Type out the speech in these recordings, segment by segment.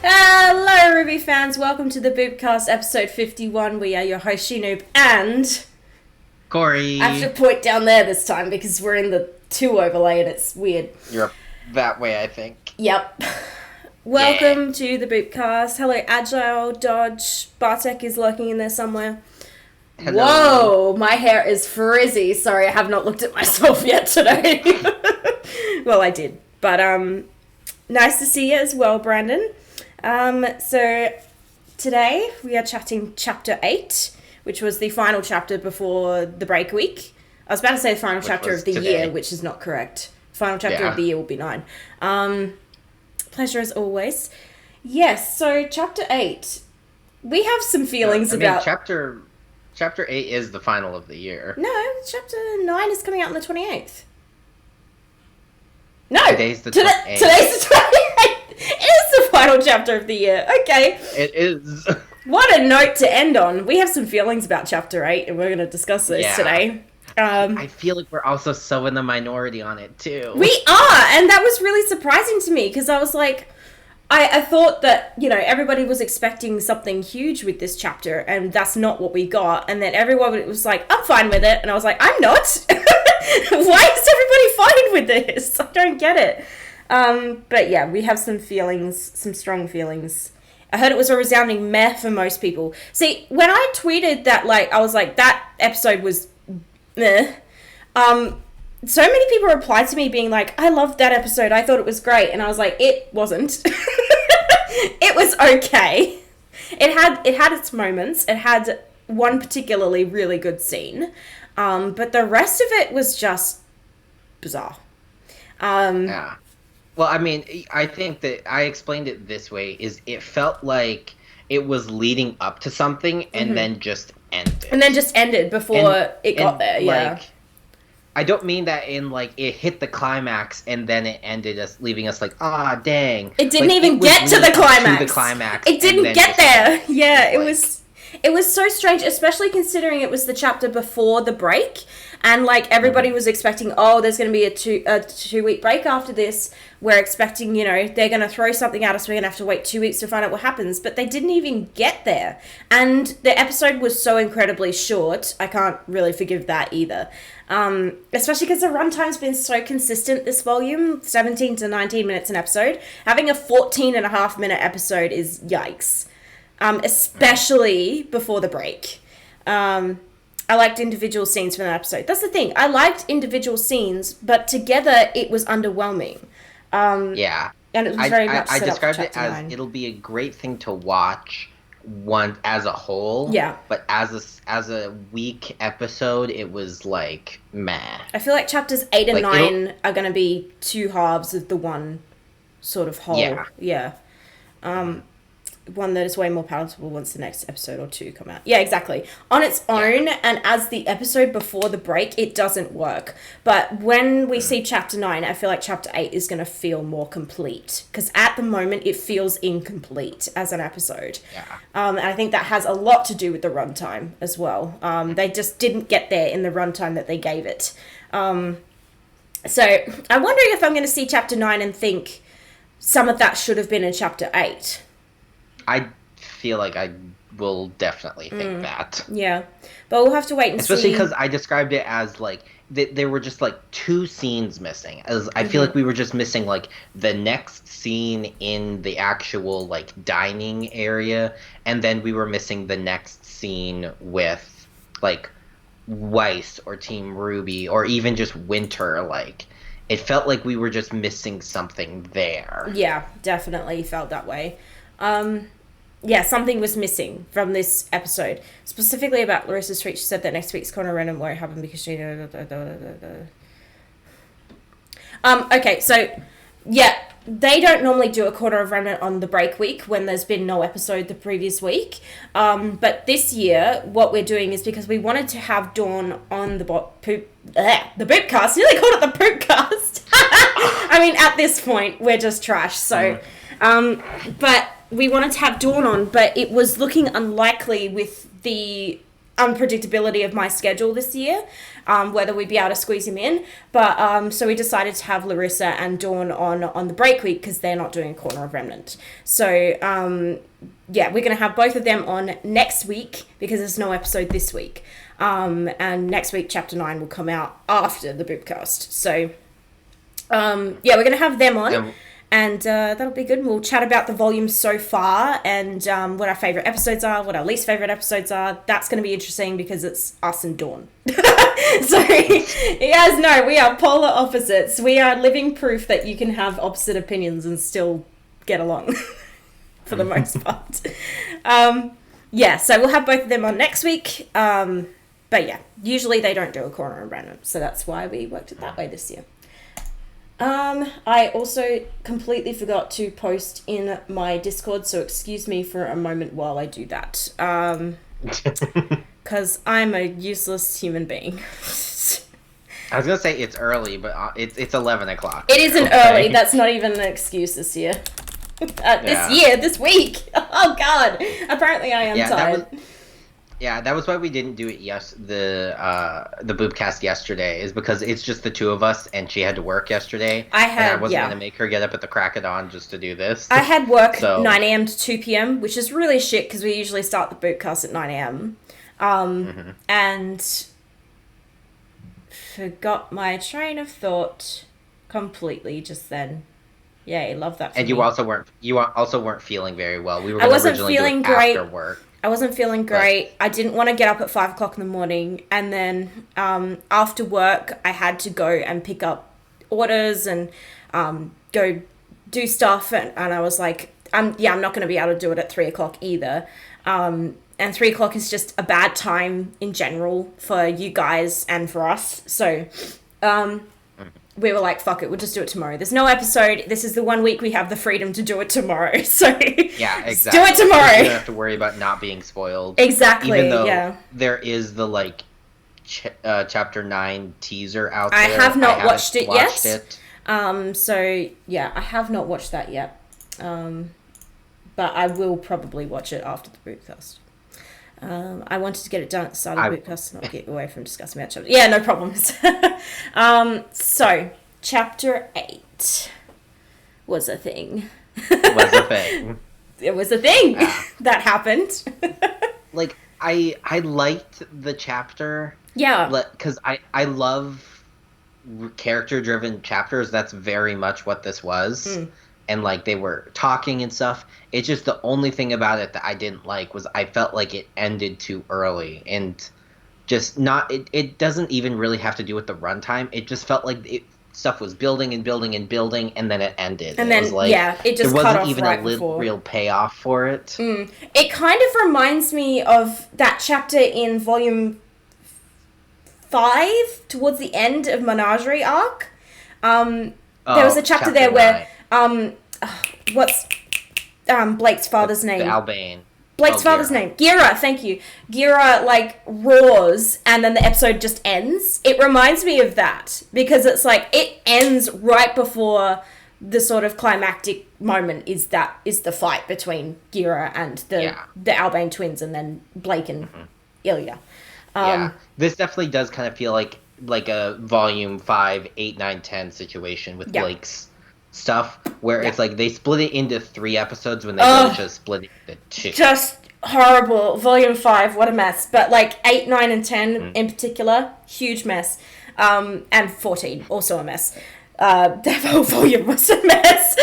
Hello, Ruby fans. Welcome to the Boopcast, episode 51. We are your host, SheNoob, and Cory. I have to point down there this time because we're in the 2 overlay and it's weird. You're that way, I think. Yep. Welcome to the Boopcast. Hello, Agile, Dodge, Bartek is lurking in there somewhere. Hello. Whoa, my hair is frizzy. Sorry, I have not looked at myself yet today. Well, I did. But, nice to see you as well, Brandon. So today we are chatting chapter 8, which was the final chapter before the break week. I was about to say the final chapter of the year, which is not correct. Final chapter of the year will be 9. Pleasure as always. Yes, so chapter 8. We have some feelings about... Chapter 8 is the final of the year. No, chapter 9 is coming out on the 28th. No! Today's the 28th. Today's the 28th! It is the final chapter of the year. Okay. It is. What a note to end on. We have some feelings about chapter 8, and we're going to discuss those today. I feel like we're also so in the minority on it, too. We are, and that was really surprising to me, because I was like... I thought that, you know, everybody was expecting something huge with this chapter, and that's not what we got. And then everyone was like, I'm fine with it. And I was like, I'm not. Why is everybody fine with this? I don't get it. But yeah, we have some feelings, some strong feelings. I heard it was a resounding meh for most people. See, when I tweeted that, like, I was like, that episode was meh. So many people replied to me being like, I loved that episode. I thought it was great. And I was like, it wasn't. It was okay. It had its moments. It had one particularly really good scene. But the rest of it was just bizarre. Yeah. Well, I mean, I think that I explained it this way, is it felt like it was leading up to something and then just ended. And then just ended before it got there, yeah. Like, I don't mean that in, like, it hit the climax and then it ended us, leaving us like, dang. It didn't even get to the climax. It didn't get there. Yeah, it was so strange, especially considering it was the chapter before the break. And, like, everybody was expecting, there's going to be a 2-week break after this. We're expecting, you know, they're going to throw something at us. We're going to have to wait 2 weeks to find out what happens. But they didn't even get there. And the episode was so incredibly short. I can't really forgive that either. Especially because the runtime's been so consistent this volume, 17 to 19 minutes an episode. Having a 14.5-minute episode is yikes. Especially before the break. I liked individual scenes from that episode. That's the thing. I liked individual scenes, but together it was underwhelming. Yeah. And it was very much I set described up for it as 9. It'll be a great thing to watch one as a whole. Yeah. But as a week episode, it was like meh. I feel like chapters 8 and 9 are going to be 2 halves of the one sort of whole. Yeah. One that is way more palatable once the next episode or 2 come out. Yeah, exactly. On its own, and as the episode before the break, it doesn't work. But when we see chapter 9, I feel like chapter 8 is going to feel more complete. Because at the moment, it feels incomplete as an episode. Yeah. And I think that has a lot to do with the runtime as well. They just didn't get there in the runtime that they gave it. So I'm wondering if I'm going to see chapter 9 and think some of that should have been in chapter 8. I feel like I will definitely think that. Yeah. But we'll have to wait and see. Especially because I described it as, like, there were just, like, 2 scenes missing. I feel like we were just missing, like, the next scene in the actual, like, dining area, and then we were missing the next scene with, like, Weiss or Team Ruby, or even just Winter. Like, it felt like we were just missing something there. Yeah, definitely felt that way. Yeah, something was missing from this episode. Specifically about Larissa's tweet, she said that next week's corner random won't happen because she... Okay, so, yeah, they don't normally do a quarter of remnant on the break week when there's been no episode the previous week. But this year, what we're doing is because we wanted to have Dawn on the Boopcast. Nearly called it the Boopcast. I mean, at this point, we're just trash, so... But we wanted to have Dawn on, but it was looking unlikely with the unpredictability of my schedule this year, whether we'd be able to squeeze him in. But so we decided to have Larissa and Dawn on the break week because they're not doing Corner of Remnant. So yeah, we're going to have both of them on next week because there's no episode this week. And next week, Chapter 9 will come out after the Boopcast. So yeah, we're going to have them on. And that'll be good. We'll chat about the volumes so far and what our favourite episodes are, what our least favourite episodes are. That's going to be interesting because it's us and Dawn. So, you guys know, we are polar opposites. We are living proof that you can have opposite opinions and still get along for the most part. Yeah, so we'll have both of them on next week. But yeah, usually they don't do a corner and random. So that's why we worked it that way this year. I also completely forgot to post in my Discord, so excuse me for a moment while I do that. Because I'm a useless human being. I was gonna say it's early, but it's 11 o'clock. It isn't early. That's not even an excuse this year. This week. Oh God. Apparently I am tired. That was why we didn't do it. The Boopcast yesterday is because it's just the two of us, and she had to work yesterday. I wasn't gonna make her get up at the crack of dawn just to do this. I had work 9 a.m. to 2 p.m., which is really shit because we usually start the Boopcast at 9 a.m. And forgot my train of thought completely just then. Yay, love that. And you also weren't feeling very well. We were. I wasn't feeling great after work. I wasn't feeling great. I didn't want to get up at 5 o'clock in the morning. And then after work, I had to go and pick up orders and go do stuff. And I was like, I'm not going to be able to do it at 3 o'clock either. And 3 o'clock is just a bad time in general for you guys and for us. So we were like, fuck it, we'll just do it tomorrow. There's no episode. This is the 1 week we have the freedom to do it tomorrow. So yeah, exactly. Do it tomorrow. You don't have to worry about not being spoiled. Exactly. Even though there is the chapter 9 teaser out there. I have not watched it yet. So yeah, I have not watched that yet. But I will probably watch it after the Boopcast. I wanted to get it done at the start of the Boopcast and not get away from discussing about chapter. Yeah, no problems. So, chapter 8 was a thing. It was a thing that happened. I liked the chapter. Yeah. Because I love character-driven chapters. That's very much what this was. And they were talking and stuff. It's just the only thing about it that I didn't like was I felt like it ended too early and just not. It doesn't even really have to do with the runtime. It just felt like stuff was building and building and building, and then it ended. And then it just there cut wasn't off even right a before. real payoff for it. It kind of reminds me of that chapter in volume 5 towards the end of Menagerie arc. There was a chapter there where. What's Blake's father's name? The Albane. Blake's father's name. Gira, thank you. Gira, roars, and then the episode just ends. It reminds me of that, because it's it ends right before the sort of climactic moment is the fight between Gira and the Albane twins, and then Blake and Ilya. This definitely does kind of feel like a volume 5, 8, 9, 10 situation with Blake's stuff, where it's they split it into 3 episodes when they really just split it into 2. Just horrible. Volume 5, what a mess. But 8, 9, and 10 in particular, huge mess. And 14, also a mess. That whole volume was a mess.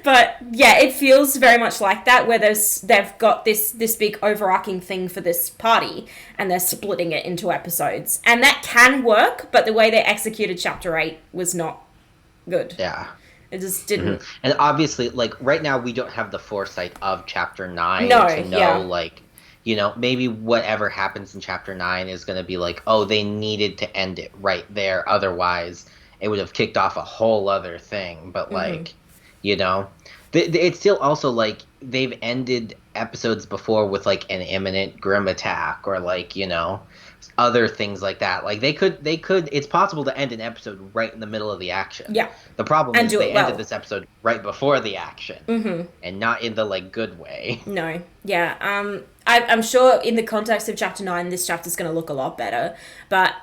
But yeah, it feels very much like that, where they've got this big overarching thing for this party, and they're splitting it into episodes. And that can work, but the way they executed chapter 8 was not good. Yeah. It just didn't. And obviously, right now, we don't have the foresight of chapter 9 to know, maybe whatever happens in chapter 9 is going to be they needed to end it right there. Otherwise, it would have kicked off a whole other thing. But, it's still also, they've ended episodes before with, an imminent grim attack or, other things like that. They could, it's possible to end an episode right in the middle of the action. Yeah. The problem is they ended this episode right before the action. And not in the, good way. No. Yeah. I'm sure in the context of chapter 9, this chapter's going to look a lot better. But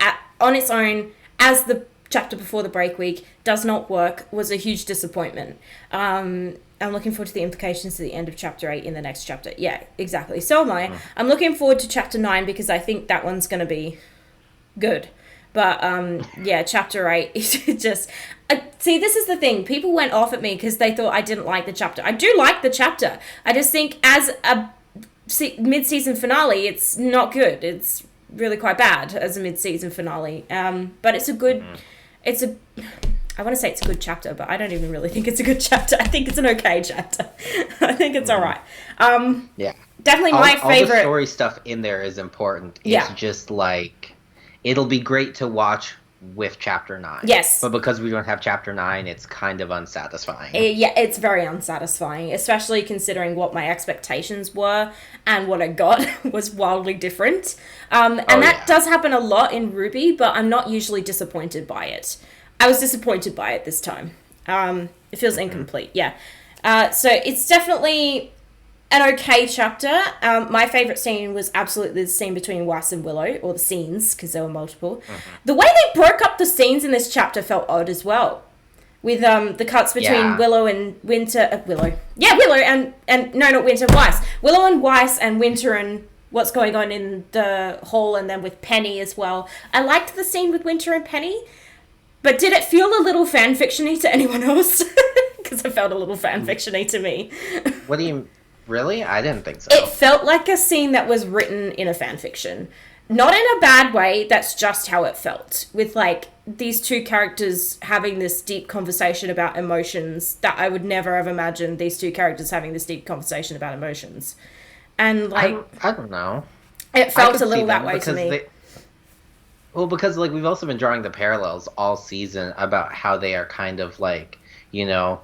on its own, as the chapter before the break week does not work, was a huge disappointment. I'm looking forward to the implications to the end of chapter 8 in the next chapter. Yeah, exactly. So am I. I'm looking forward to chapter 9 because I think that one's going to be good. But, yeah, chapter 8 is just... see, this is the thing. People went off at me because they thought I didn't like the chapter. I do like the chapter. I just think as a mid-season finale, it's not good. It's really quite bad as a mid-season finale. But it's a good... I want to say it's a good chapter, but I don't even really think it's a good chapter. I think it's an okay chapter. I think it's all right. Yeah. Definitely my favorite. All the story stuff in there is important. It's just like... It'll be great to watch with chapter 9. Yes. But because we don't have chapter 9, it's kind of unsatisfying. Yeah, it's very unsatisfying, especially considering what my expectations were and what I got was wildly different. And that does happen a lot in RWBY, but I'm not usually disappointed by it. I was disappointed by it this time. It feels incomplete, yeah. So it's definitely an okay chapter. My favourite scene was absolutely the scene between Weiss and Willow, or the scenes, because there were multiple. The way they broke up the scenes in this chapter felt odd as well. With the cuts between Willow and Winter... Willow. Yeah, Willow and... No, not Winter, Weiss. Willow and Weiss and Winter and what's going on in the hall, and then with Penny as well. I liked the scene with Winter and Penny, but did it feel a little fanfiction-y to anyone else? Because it felt a little fanfiction-y to me. What do you... Really? I didn't think so. It felt like a scene that was written in a fanfiction. Not in a bad way, that's just how it felt. With, like, these two characters having this deep conversation about emotions that I would never have imagined these two characters having this deep conversation about emotions. And, like... I don't know. It felt a little that way to me. Because, like, we've also been drawing the parallels all season about how they are kind of, like, you know...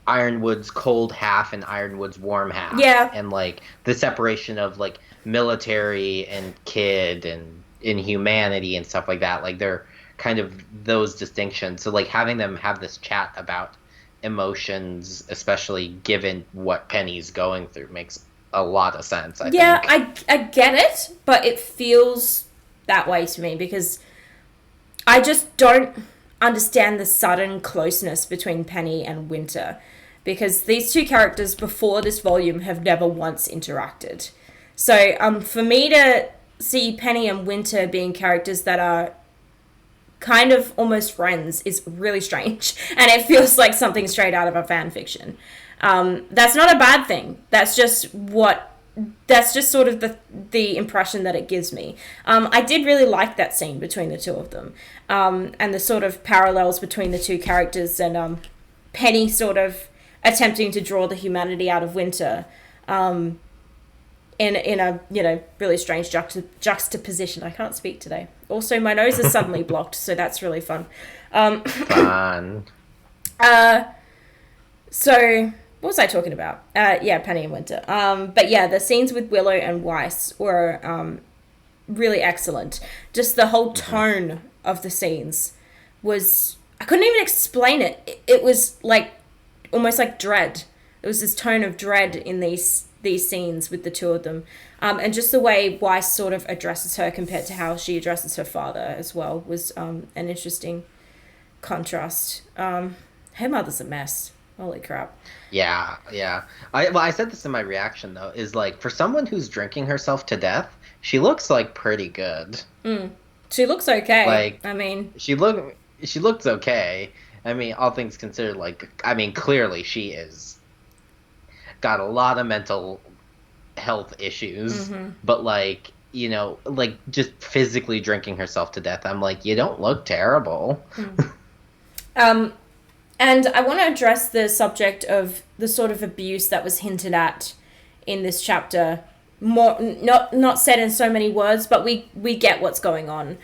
Ironwood's cold half and Ironwood's warm half. Yeah. And, like, the separation of, like, military and kid and inhumanity and stuff like that. Like, they're kind of those distinctions. So, like, having them have this chat about emotions, especially given what Penny's going through, makes a lot of sense, I think. I get it, but it feels that way to me because I just don't understand the sudden closeness between Penny and Winter, because these two characters before this volume have never once interacted. So for me to see Penny and Winter being characters that are kind of almost friends is really strange, and it feels like something straight out of a fan fiction. That's not a bad thing. That's just sort of the impression that it gives me. I did really like that scene between the two of them, and the sort of parallels between the two characters, and Penny sort of attempting to draw the humanity out of Winter, in a really strange juxtaposition. I can't speak today. Also, my nose is suddenly blocked, so that's really fun. Fun. So. What was I talking about? Penny and Winter. But yeah, the scenes with Willow and Weiss were really excellent. Just the whole tone of the scenes was... I couldn't even explain it. It was like almost like dread. There was this tone of dread in these scenes with the two of them. And just the way Weiss sort of addresses her compared to how she addresses her father as well was an interesting contrast. Her mother's a mess. Holy crap. Yeah. I said this in my reaction, though, is like, for someone who's drinking herself to death, she looks like pretty good. She looks okay. Like, I mean, she looks okay. I mean, all things considered, like, I mean, clearly she is got a lot of mental health issues, but like, like just physically drinking herself to death, I'm like, you don't look terrible. And I want to address the subject of the sort of abuse that was hinted at in this chapter. More not said in so many words, but we get what's going on.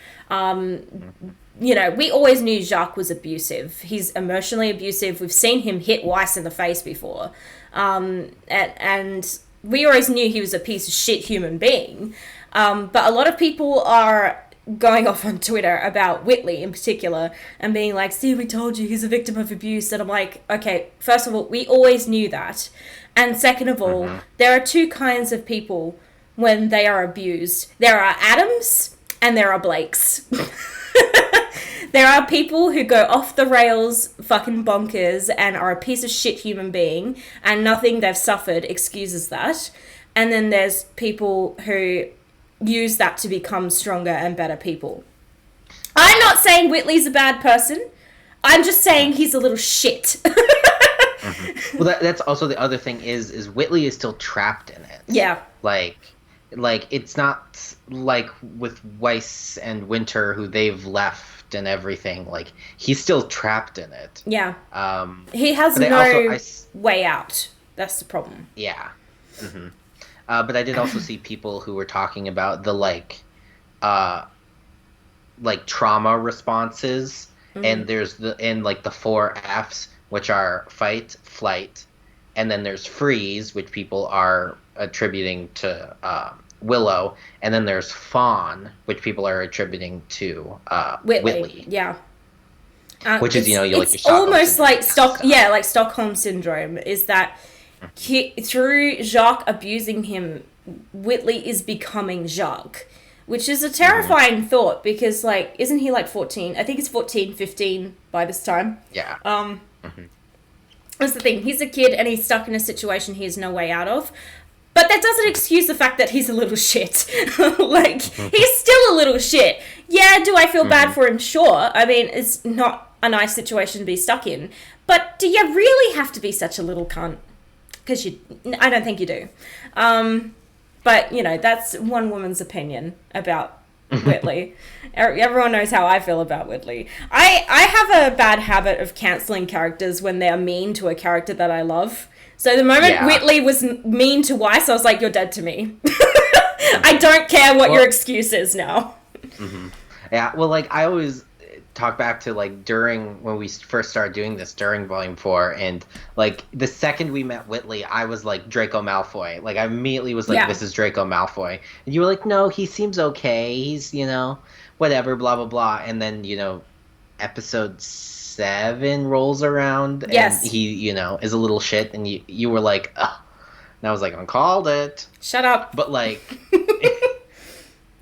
We always knew Jacques was abusive. He's emotionally abusive. We've seen him hit Weiss in the face before. And we always knew he was a piece of shit human being. But a lot of people are going off on Twitter about Whitley in particular and being like, see, we told you he's a victim of abuse. And I'm like, okay, first of all, we always knew that. And second of all, there are two kinds of people when they are abused. There are Adams and there are Blakes. There are people who go off the rails fucking bonkers and are a piece of shit human being, and nothing they've suffered excuses that. And then there's people who use that to become stronger and better people. I'm not saying Whitley's a bad person. I'm just saying he's a little shit. Well, that's also the other thing is Whitley is still trapped in it. Yeah. Like it's not like with Weiss and Winter, who they've left and everything. Like, he's still trapped in it. Yeah. He has no way out. That's the problem. Yeah. But I did also see people who were talking about the trauma responses, and there's the 4 Fs, which are fight, flight, and then there's freeze, which people are attributing to Willow, and then there's fawn, which people are attributing to Whitley. Yeah. Which is, it's almost like Stockholm syndrome, is that through Jacques abusing him, Whitley is becoming Jacques, which is a terrifying thought, because, isn't he 14? I think he's 14, 15 by this time. Yeah. That's the thing. He's a kid and he's stuck in a situation he has no way out of. But that doesn't excuse the fact that he's a little shit. He's still a little shit. Yeah, do I feel bad for him? Sure. I mean, it's not a nice situation to be stuck in. But do you really have to be such a little cunt? Because I don't think you do. But, that's one woman's opinion about Whitley. Everyone knows how I feel about Whitley. I have a bad habit of cancelling characters when they're mean to a character that I love. So the moment Whitley was mean to Weiss, I was like, you're dead to me. I don't care what your excuse is now. Yeah, well, I always talk back to, during, when we first started doing this, during Volume 4, and, the second we met Whitley, I was like, Draco Malfoy. I immediately was like, this is Draco Malfoy. And you were like, no, he seems okay. He's, whatever, blah, blah, blah. And then, episode 7 rolls around, and he, is a little shit, and you were like, ugh. And I was like, I called it. Shut up. But,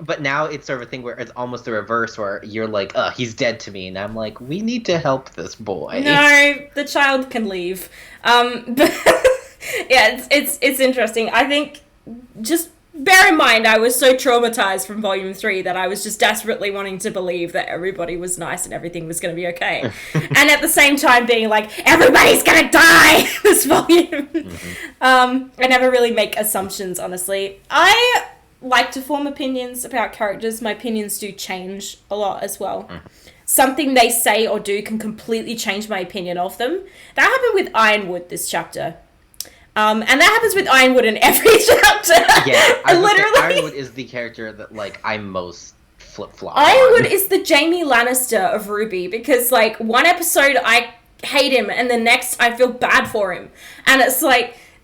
but now it's sort of a thing where it's almost the reverse, where you're like, ugh, he's dead to me. And I'm like, we need to help this boy. No, the child can leave. But yeah, it's interesting. I think, just bear in mind, I was so traumatized from Volume 3 that I was just desperately wanting to believe that everybody was nice and everything was going to be okay. And at the same time being like, everybody's going to die this volume. I never really make assumptions, honestly. I like to form opinions about characters. My opinions do change a lot as well. Something they say or do can completely change my opinion of them. That happened with Ironwood this chapter. And that happens with Ironwood in every chapter. Yeah, literally. Ironwood is the character that, I'm most flip-flop Ironwood is the Jaime Lannister of Ruby, because, one episode I hate him, and the next I feel bad for him. And it's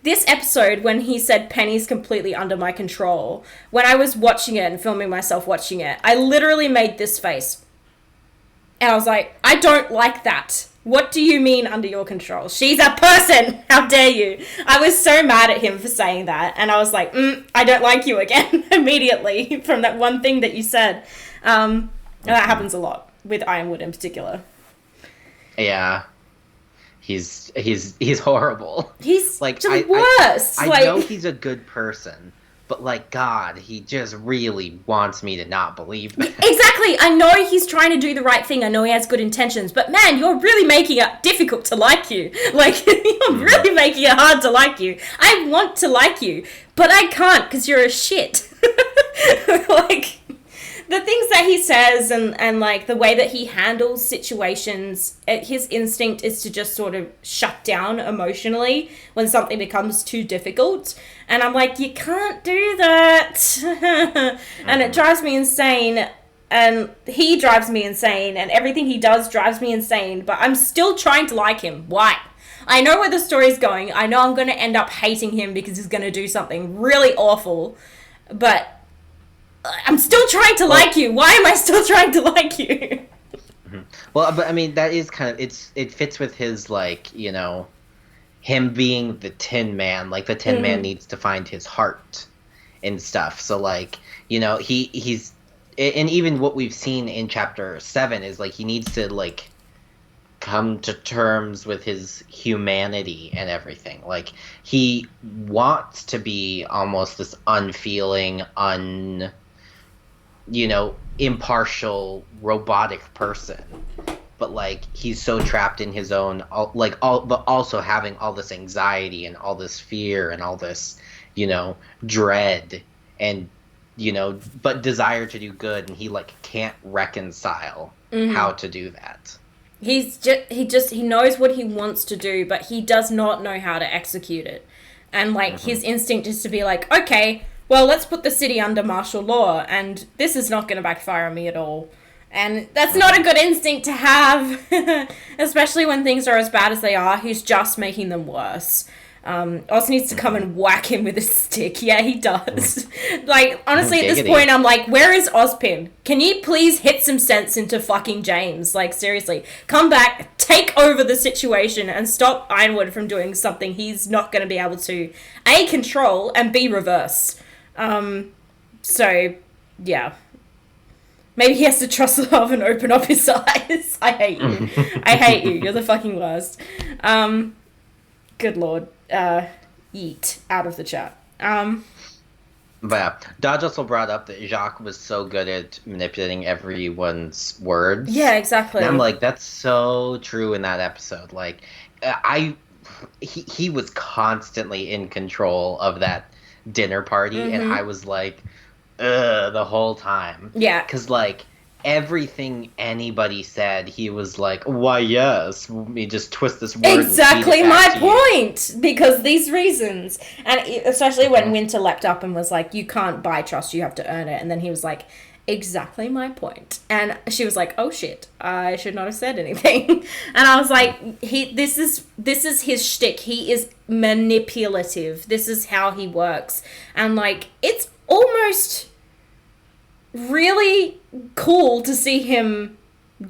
this episode, when he said Penny's completely under my control, when I was watching it and filming myself watching it, I literally made this face. And I was like, I don't like that. What do you mean under your control? She's a person! How dare you? I was so mad at him for saying that. And I was like, I don't like you again immediately from that one thing that you said. And that happens a lot with Ironwood in particular. Yeah. He's horrible. He's the worst. I know he's a good person, but God, he just really wants me to not believe that. Exactly. I know he's trying to do the right thing. I know he has good intentions, but man, you're really making it difficult to like you. You're really making it hard to like you. I want to like you, but I can't because you're a shit. The things that he says and the way that he handles situations, his instinct is to just sort of shut down emotionally when something becomes too difficult. And I'm like, you can't do that. And it drives me insane. And he drives me insane. And everything he does drives me insane. But I'm still trying to like him. Why? I know where the story's going. I know I'm going to end up hating him because he's going to do something really awful. But I'm still trying to like you. Why am I still trying to like you? Well, but I mean, that is kind of, it fits with his, him being the Tin Man, like the Tin Man needs to find his heart and stuff. So like, he's and even what we've seen in chapter 7 is like he needs to like come to terms with his humanity and everything. Like he wants to be almost this unfeeling, impartial, robotic person. But like he's so trapped in his own but also having all this anxiety and all this fear and all this, dread and but desire to do good, and he like can't reconcile how to do that. He knows what he wants to do, but he does not know how to execute it. And like his instinct is to be like, okay, well, let's put the city under martial law, and this is not going to backfire on me at all. And that's not a good instinct to have, especially when things are as bad as they are. He's just making them worse. Oz needs to come and whack him with a stick. Yeah, he does. Like, honestly, at this point, I'm like, where is Ozpin? Can you please hit some sense into fucking James? Like, seriously. Come back, take over the situation, and stop Ironwood from doing something he's not going to be able to, A, control, and B, reverse. So, yeah. Maybe he has to trust love and open up his eyes. I hate you. I hate you. You're the fucking worst. Good lord. Yeet out of the chat. But yeah, Dodge also brought up that Jacques was so good at manipulating everyone's words. Yeah, exactly. And I'm like, that's so true in that episode. Like, he was constantly in control of that dinner party, and I was like, ugh, the whole time. Yeah. Because, like, everything anybody said, he was like, why, yes. Let me just twist this word. Exactly my point. Because these reasons. And especially when Winter leapt up and was like, you can't buy trust, you have to earn it. And then he was like, exactly my point. And she was like, oh shit, I should not have said anything. And I was like, this is his shtick. He is manipulative. This is how he works. And like, it's almost really cool to see him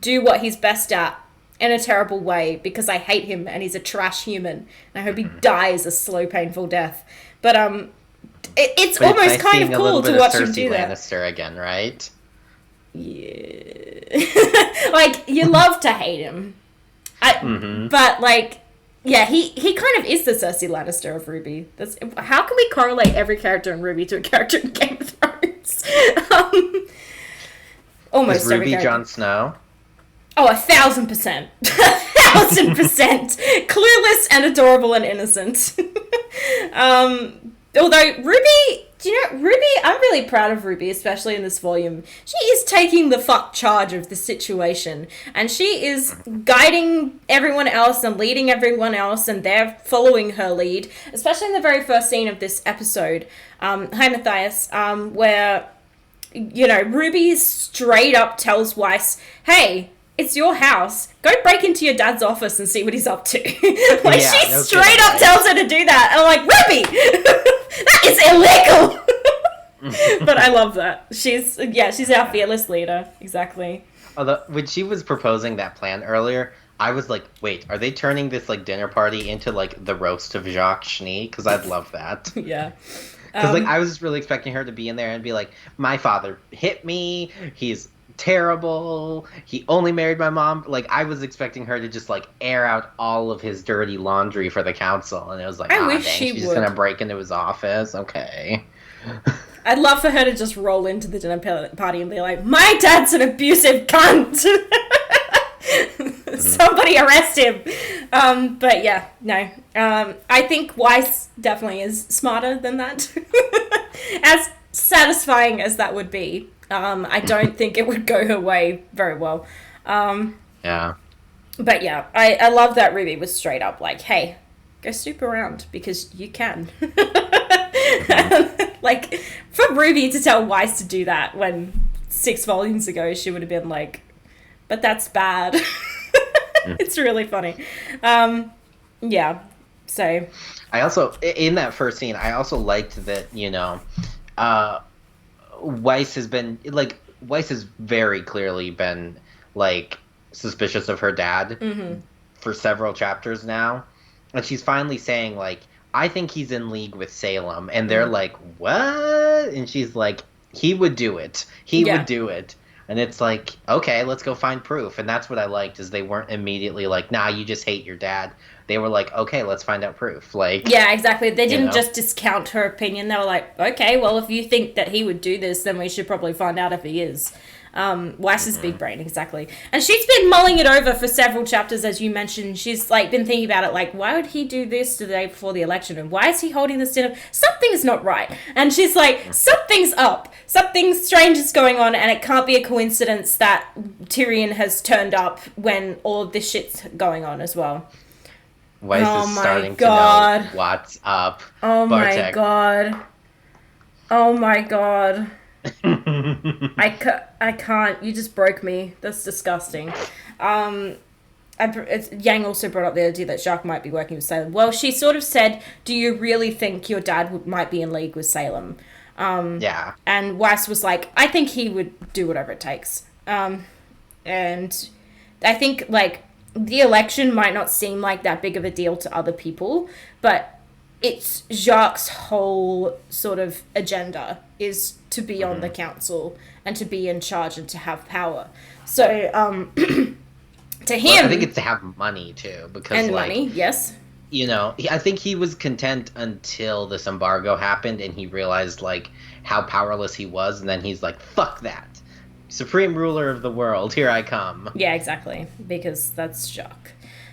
do what he's best at in a terrible way, because I hate him and he's a trash human and I hope he dies a slow, painful death. But it's but almost it's kind of cool to watch him do that. Lannister again, right? Yeah. Like, you love to hate him. But like, yeah, he kind of is the Cersei Lannister of RWBY. How can we correlate every character in RWBY to a character in Game of Thrones? Almost is every RWBY character. Jon Snow? Oh, 1,000%. 1,000%. Clueless and adorable and innocent. Although RWBY, I'm really proud of RWBY, especially in this volume. She is taking the fuck charge of the situation, and she is guiding everyone else and leading everyone else, and they're following her lead, especially in the very first scene of this episode. Hi, Matthias, where, RWBY straight up tells Weiss, hey, it's your house. Go break into your dad's office and see what he's up to. Like, yeah, she straight up tells her to do that. And I'm like, RWBY, that is illegal. But I love that. She's our fearless leader. Exactly. Although, when she was proposing that plan earlier, I was like, wait, are they turning this, like, dinner party into, like, the roast of Jacques Schnee? Because I'd love that. Yeah. Because, like, I was just really expecting her to be in there and be like, my father hit me, he's terrible, he only married my mom. Like, I was expecting her to just like air out all of his dirty laundry for the council, and it was like, I wish she's just gonna break into his office. Okay. I'd love for her to just roll into the dinner party and be like, my dad's an abusive cunt. Somebody arrest him. But yeah, no. I think Weiss definitely is smarter than that. As satisfying as that would be. I don't think it would go her way very well. Yeah. But yeah, I love that RWBY was straight up like, hey, go snoop around because you can. Like, for RWBY to tell Weiss to do that when 6 volumes ago she would have been like, but that's bad. It's really funny. Yeah, so. I also, in that first scene, I also liked that, Weiss has very clearly been, like, suspicious of her dad for several chapters now. and she's finally saying like, I think he's in league with Salem, and they're Mm. like, what? And she's like, he would do it. He would Yeah. do it. And it's like, okay, let's go find proof. And that's what I liked is they weren't immediately like, nah, you just hate your dad. They were like, okay, let's find out proof. Like, Yeah, exactly. They you didn't know. just discount her opinion. They were like, okay, well, if you think that he would do this, then we should probably find out if he is. Weiss's big brain, exactly. And she's been mulling it over for several chapters, as you mentioned. She's like been thinking about it, like, why would he do this the day before the election? And why is he holding this dinner? Something's not right. And she's like, something's up. Something strange is going on, and it can't be a coincidence that Tyrion has turned up when all of this shit's going on as well. Weiss Oh is my starting God. to know what's up. Oh Bartek. my god. Oh my god. I can't. You just broke me. That's disgusting. Yang also brought up the idea that Jacques might be working with Salem. Well, she sort of said, do you really think your dad might be in league with Salem? Yeah. And Weiss was like, I think he would do whatever it takes. And I think, like, the election might not seem like that big of a deal to other people, but it's Jacques' whole sort of agenda is to be on the council and to be in charge and to have power. So, to him... Well, I think it's to have money, too, because, and like... money, yes. You know, I think he was content until this embargo happened, and he realized, like, how powerless he was, and then he's like, fuck that. Supreme ruler of the world, here I come. Yeah, exactly, because that's Jacques.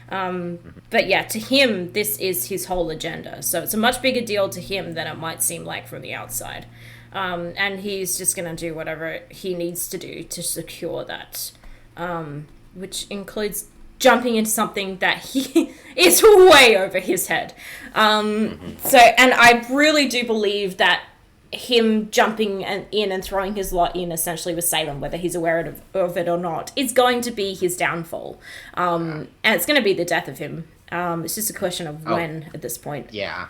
But yeah, to him, this is his whole agenda. So it's a much bigger deal to him than it might seem like from the outside. And he's just going to do whatever he needs to do to secure that, which includes jumping into something that he is way over his head. So, and I really do believe that him jumping in and throwing his lot in essentially with Salem, whether he's aware of it or not, is going to be his downfall. And it's going to be the death of him. It's just a question of when at this point. Yeah.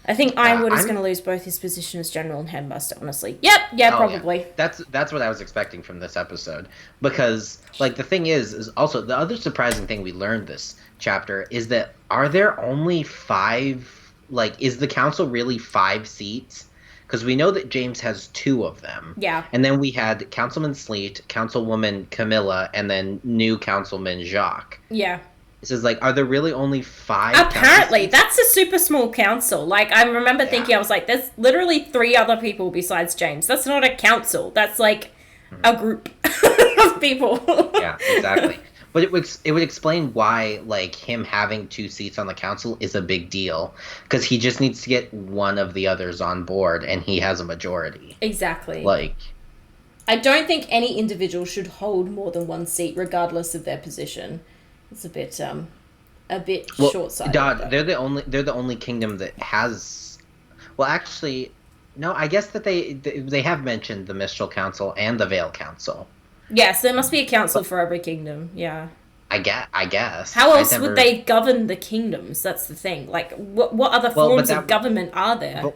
I think Ironwood is going to lose both his position as general and headmaster, honestly. Yep, probably. Yeah. That's what I was expecting from this episode. Because, like, the thing is also, the other surprising thing we learned this chapter is that are there only 5, like, is the council really 5 seats? Because we know that James has 2 of them. Yeah. And then we had Councilman Sleet, Councilwoman Camilla, and then new Councilman Jacques. Yeah. This is like, are there really only 5? Apparently, that's a super small council. Like, I remember thinking, I was like, there's literally 3 other people besides James. That's not a council. That's like a group of people. Yeah, exactly. But it would explain why, like, him having 2 seats on the council is a big deal. Because he just needs to get one of the others on board, and he has a majority. Exactly. Like, I don't think any individual should hold more than 1 seat, regardless of their position. It's a bit short-sighted. They're the only kingdom that has. Well, actually, no. I guess that they have mentioned the Mistral Council and the Vale Council. Yes, there must be a council for every kingdom. Yeah. I guess. How else would they govern the kingdoms? That's the thing. Like, what other forms of government are there?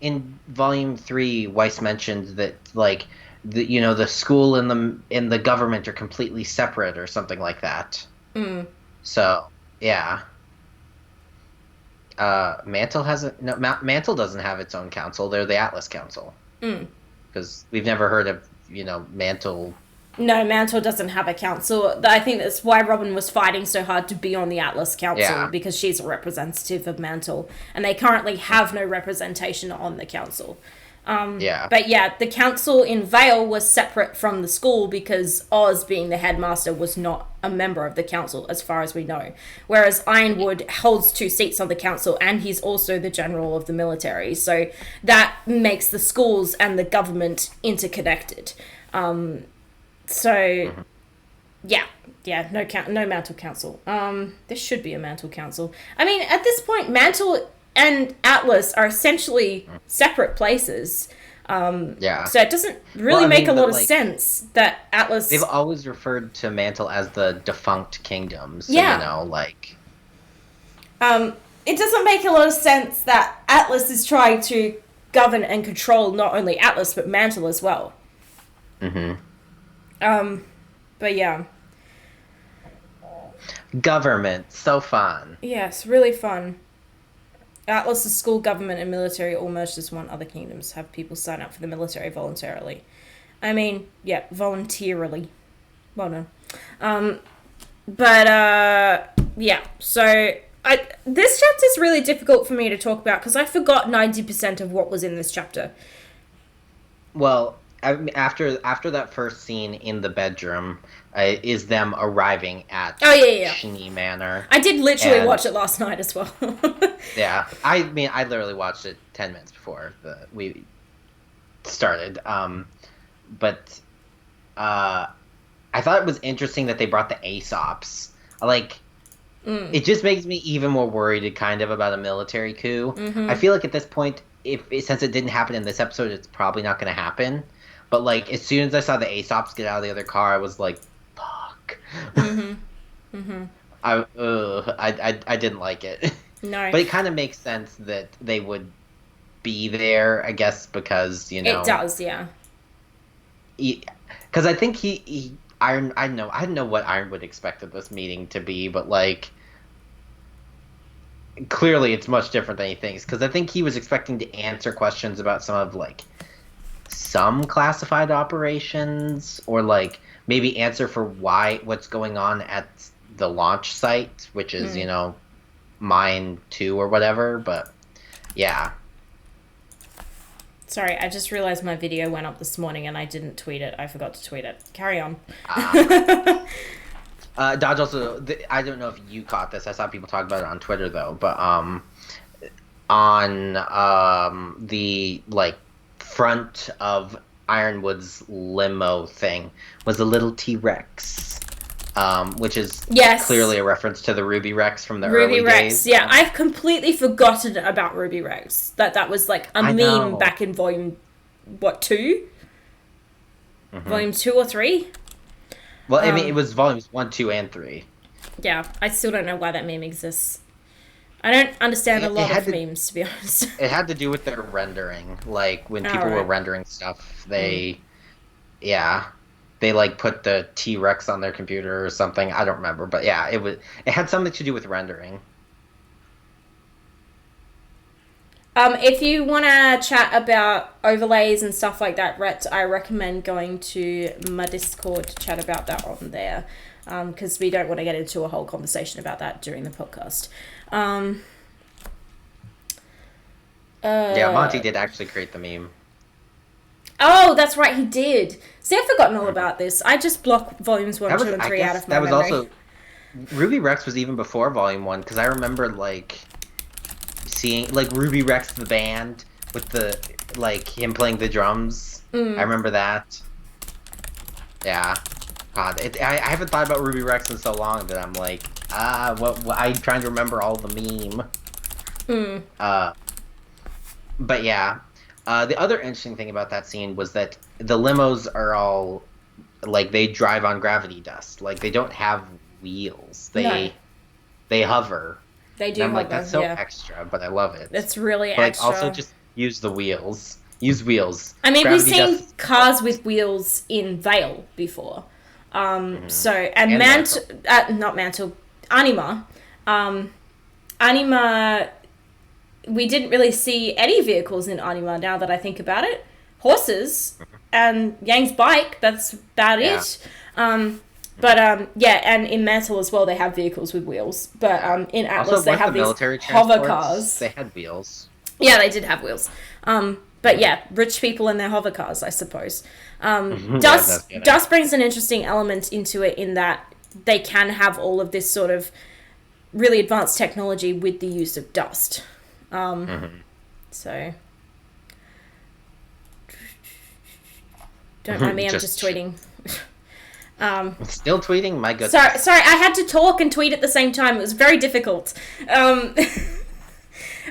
In Volume 3, Weiss mentioned that, like, the school and the government are completely separate or something like that. So, yeah. Mantle Mantle doesn't have its own council. They're the Atlas Council. Because we've never heard of, Mantle. No, Mantle doesn't have a council. I think that's why Robin was fighting so hard to be on the Atlas Council, because she's a representative of Mantle, and they currently have no representation on the council. But yeah, the council in Vale was separate from the school because Oz, being the headmaster, was not a member of the council, as far as we know. Whereas Ironwood holds 2 seats on the council, and he's also the general of the military. So that makes the schools and the government interconnected. No Mantle Council. There should be a Mantle Council. I mean, at this point, Mantle and Atlas are essentially separate places. So it doesn't really make a lot of sense that Atlas... They've always referred to Mantle as the defunct kingdom. So, it doesn't make a lot of sense that Atlas is trying to govern and control not only Atlas, but Mantle as well. Mm-hmm. But yeah. Government, so fun. Yes, really fun. Atlas's school, government, and military all merged as one. Other kingdoms have people sign up for the military voluntarily. I mean, yeah, voluntarily. Well done. Yeah. So this chapter is really difficult for me to talk about because I forgot 90% of what was in this chapter. Well, after that first scene in the bedroom, is them arriving at Oh yeah. Shnee Manor. I did literally watch it last night as well. Yeah, I mean, I literally watched it 10 minutes before we started. But I thought it was interesting that they brought the Aesops. Like, it just makes me even more worried, kind of, about a military coup. Mm-hmm. I feel like at this point, since it didn't happen in this episode, it's probably not going to happen. But like, as soon as I saw the Aesops get out of the other car, I was like, "Fuck." Mm-hmm. Mm-hmm. I didn't like it. No, but it kind of makes sense that they would be there, I guess, because it does, yeah. Because I think I don't know what Ironwood expected this meeting to be, but like, clearly it's much different than he thinks. Because I think he was expecting to answer questions about some classified operations, or like maybe answer for what's going on at the launch site, which is Mine 2 or whatever. But yeah. Sorry, I just realized my video went up this morning and I didn't tweet it. I forgot to tweet it. Carry on. Dodge also, I don't know if you caught this. I saw people talk about it on Twitter though. But on the like front of Ironwood's limo thing was a little T-Rex. Which is clearly a reference to the Ruby Rex from the early days. Yeah, I've completely forgotten about Ruby Rex. That was like a meme back in volume, 2? Mm-hmm. Volume 2 or 3? Well, I mean, it was volumes 1, 2, and 3. Yeah, I still don't know why that meme exists. I don't understand a lot of memes, to be honest. It had to do with their rendering. Like, when people were rendering stuff, they like put the T-Rex on their computer or something. I don't remember, but yeah, it had something to do with rendering. If you want to chat about overlays and stuff like that, Rhett, I recommend going to my Discord to chat about that on there, because we don't want to get into a whole conversation about that during the podcast. Yeah, Monty did actually create the meme. Oh, that's right, he did. See, I've forgotten all about this. I just block volumes 1, 2, and 3 out of my memory. That was also... Ruby Rex was even before volume 1, because I remember, like, seeing, like, Ruby Rex the band with the, like, him playing the drums. I remember that. Yeah. God, I haven't thought about Ruby Rex in so long that I'm like, I'm trying to remember all the meme. But yeah. The other interesting thing about that scene was that the limos are all, like, they drive on gravity dust. Like, they don't have wheels. They hover. They do. And I'm like, that's so extra, but I love it. It's really extra. Like, also just use the wheels. Use wheels. I mean, we've seen cars with wheels in Vale before. So, and not Mantle, Anima. Anima... We didn't really see any vehicles in Anima now that I think about it. Horses and Yang's bike, that's about it. And in Mantle as well, they have vehicles with wheels. But in Atlas, also, they have these hover cars. They had wheels. Yeah, they did have wheels. But yeah, rich people in their hover cars, I suppose. Dust brings an interesting element into it in that they can have all of this sort of really advanced technology with the use of dust. So don't mind me, I'm just tweeting. Still tweeting? My goodness. Sorry, I had to talk and tweet at the same time. It was very difficult.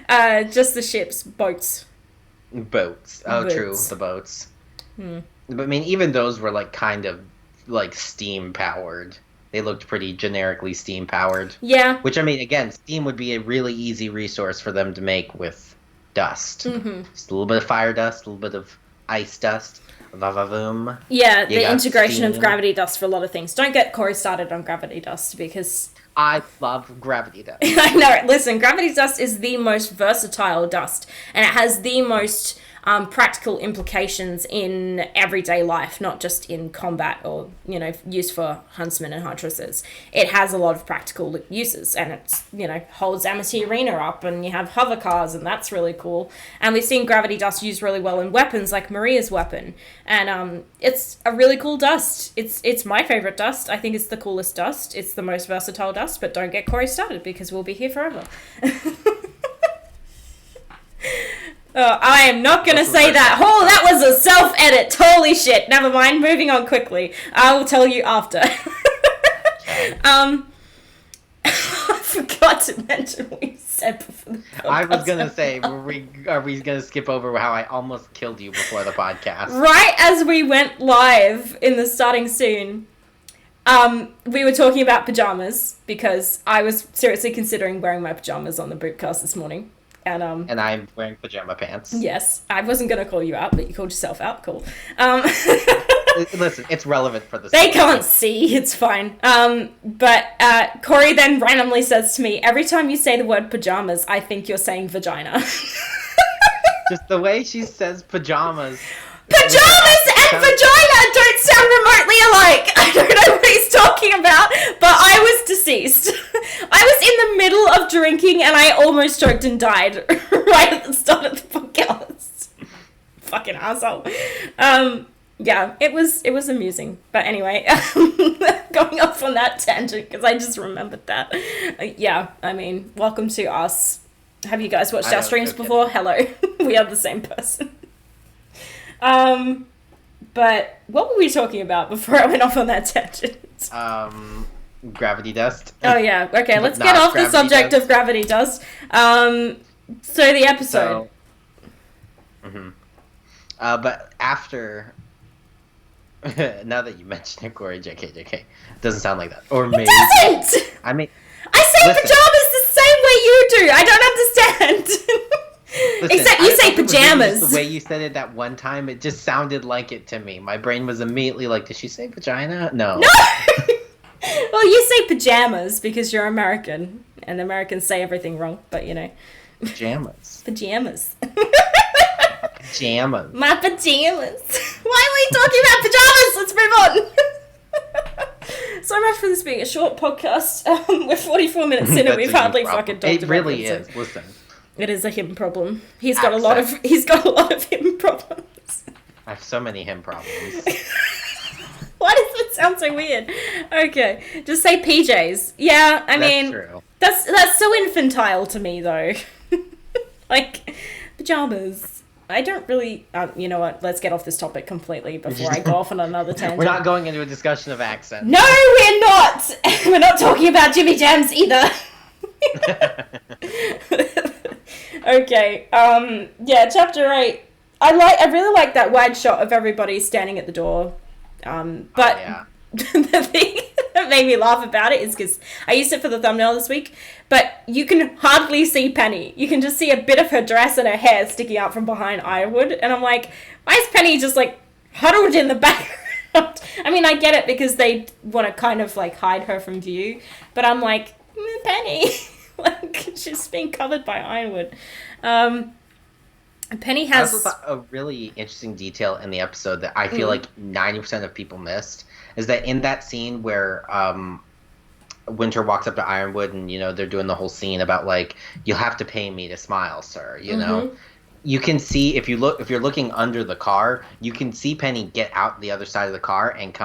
Just the ships, boats. Oh, true, the boats. But I mean, even those were like kind of like steam powered. They looked pretty generically steam powered. Yeah. Which, I mean, again, steam would be a really easy resource for them to make with dust. Just a little bit of fire dust, a little bit of ice dust. Va-va-voom. Yeah, You the got integration of steam. gravity dust for a lot of things. Don't get Cory started on gravity dust because I love gravity dust. I know. Listen, gravity dust is the most versatile dust, and it has the most practical implications in everyday life, not just in combat or used for huntsmen and huntresses. It has a lot of practical uses, and it's holds Amity Arena up, and you have hover cars, and that's really cool. And we've seen gravity dust used really well in weapons, like Maria's weapon, and it's a really cool dust. It's my favorite dust. I think it's the coolest dust. It's the most versatile dust. But don't get Cory started because we'll be here forever. I am not going to say that. Oh, that was a self-edit. Holy shit. Never mind. Moving on quickly. I will tell you after. I forgot to mention what you said before the podcast. I was going to say, are we going to skip over how I almost killed you before the podcast? Right as we went live in the starting scene, we were talking about pajamas because I was seriously considering wearing my pajamas on the Boopcast this morning. And I'm wearing pajama pants. Yes, I wasn't going to call you out, but you called yourself out. Cool. Listen, it's relevant for the They can't see. It's fine. But Cory then randomly says to me, every time you say the word pajamas, I think you're saying vagina. Just the way she says pajamas. Pajamas and vagina don't sound remotely alike. I don't know what he's talking about, but I was deceased. I was in the middle of drinking and I almost choked and died right at the start of the podcast. Fucking asshole. Yeah, it was amusing. But anyway, going off on that tangent because I just remembered that. Yeah, I mean, welcome to us. Have you guys watched our streams before? Hello. We are the same person. But what were we talking about before I went off on that tangent? Gravity dust. Oh yeah, okay, let's get off the subject of gravity dust. So the episode. But after, now that you mentioned it, Cory, JK, doesn't sound like that. Or maybe. It doesn't! I mean, I say pajamas the same way you do. I don't understand. listen, Except you say pajamas. The way you said it that one time, it just sounded like it to me. My brain was immediately like, did she say vagina? No. No! Well, you say pajamas because you're American, and Americans say everything wrong, but Pajamas. Pajamas. Pajamas. My pajamas. Why are we talking about pajamas? Let's move on. So much for this being a short podcast. We're 44 minutes in and we've hardly fucking talked about it. It really is. Listen. It is a him problem. He's got a lot of him problems. I have so many him problems. Why does that sound so weird? Okay, just say PJs. Yeah, I mean, true. That's so infantile to me though. Like pajamas. I don't really. You know what? Let's get off this topic completely before I go off on another tangent. We're not going into a discussion of accents. No, we're not. We're not talking about Jimmy Jams either. Okay. Yeah, chapter 8. I really like that wide shot of everybody standing at the door. But yeah. The thing that made me laugh about it is because I used it for the thumbnail this week, but you can hardly see Penny. You can just see a bit of her dress and her hair sticking out from behind Ironwood, and I'm like, why is Penny just like huddled in the background? I mean, I get it because they want to kind of like hide her from view, but I'm like, Penny, like she's being covered by Ironwood. Penny has. I also thought a really interesting detail in the episode that I feel like 90% of people missed is that in that scene where Winter walks up to Ironwood and they're doing the whole scene about like, you'll have to pay me to smile, sir. You know, you can see if you're looking under the car, you can see Penny get out the other side of the car and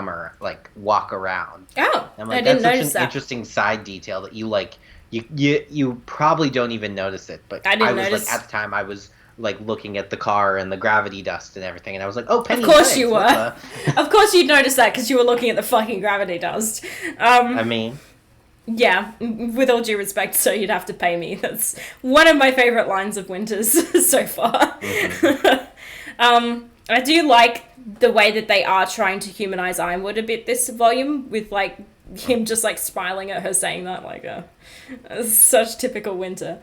walk around. Oh, I'm like, I didn't that's notice such an interesting side detail that you probably don't even notice it, but I was like at the time I was like looking at the car and the gravity dust and everything, and I was like, oh, Penny. Of course you were. Of course you'd notice that because you were looking at the fucking gravity dust. I mean, yeah, with all due respect, so you'd have to pay me. That's one of my favorite lines of Winter's so far. I do like the way that they are trying to humanize Ironwood a bit this volume with like him just like smiling at her saying that, like such typical Winter.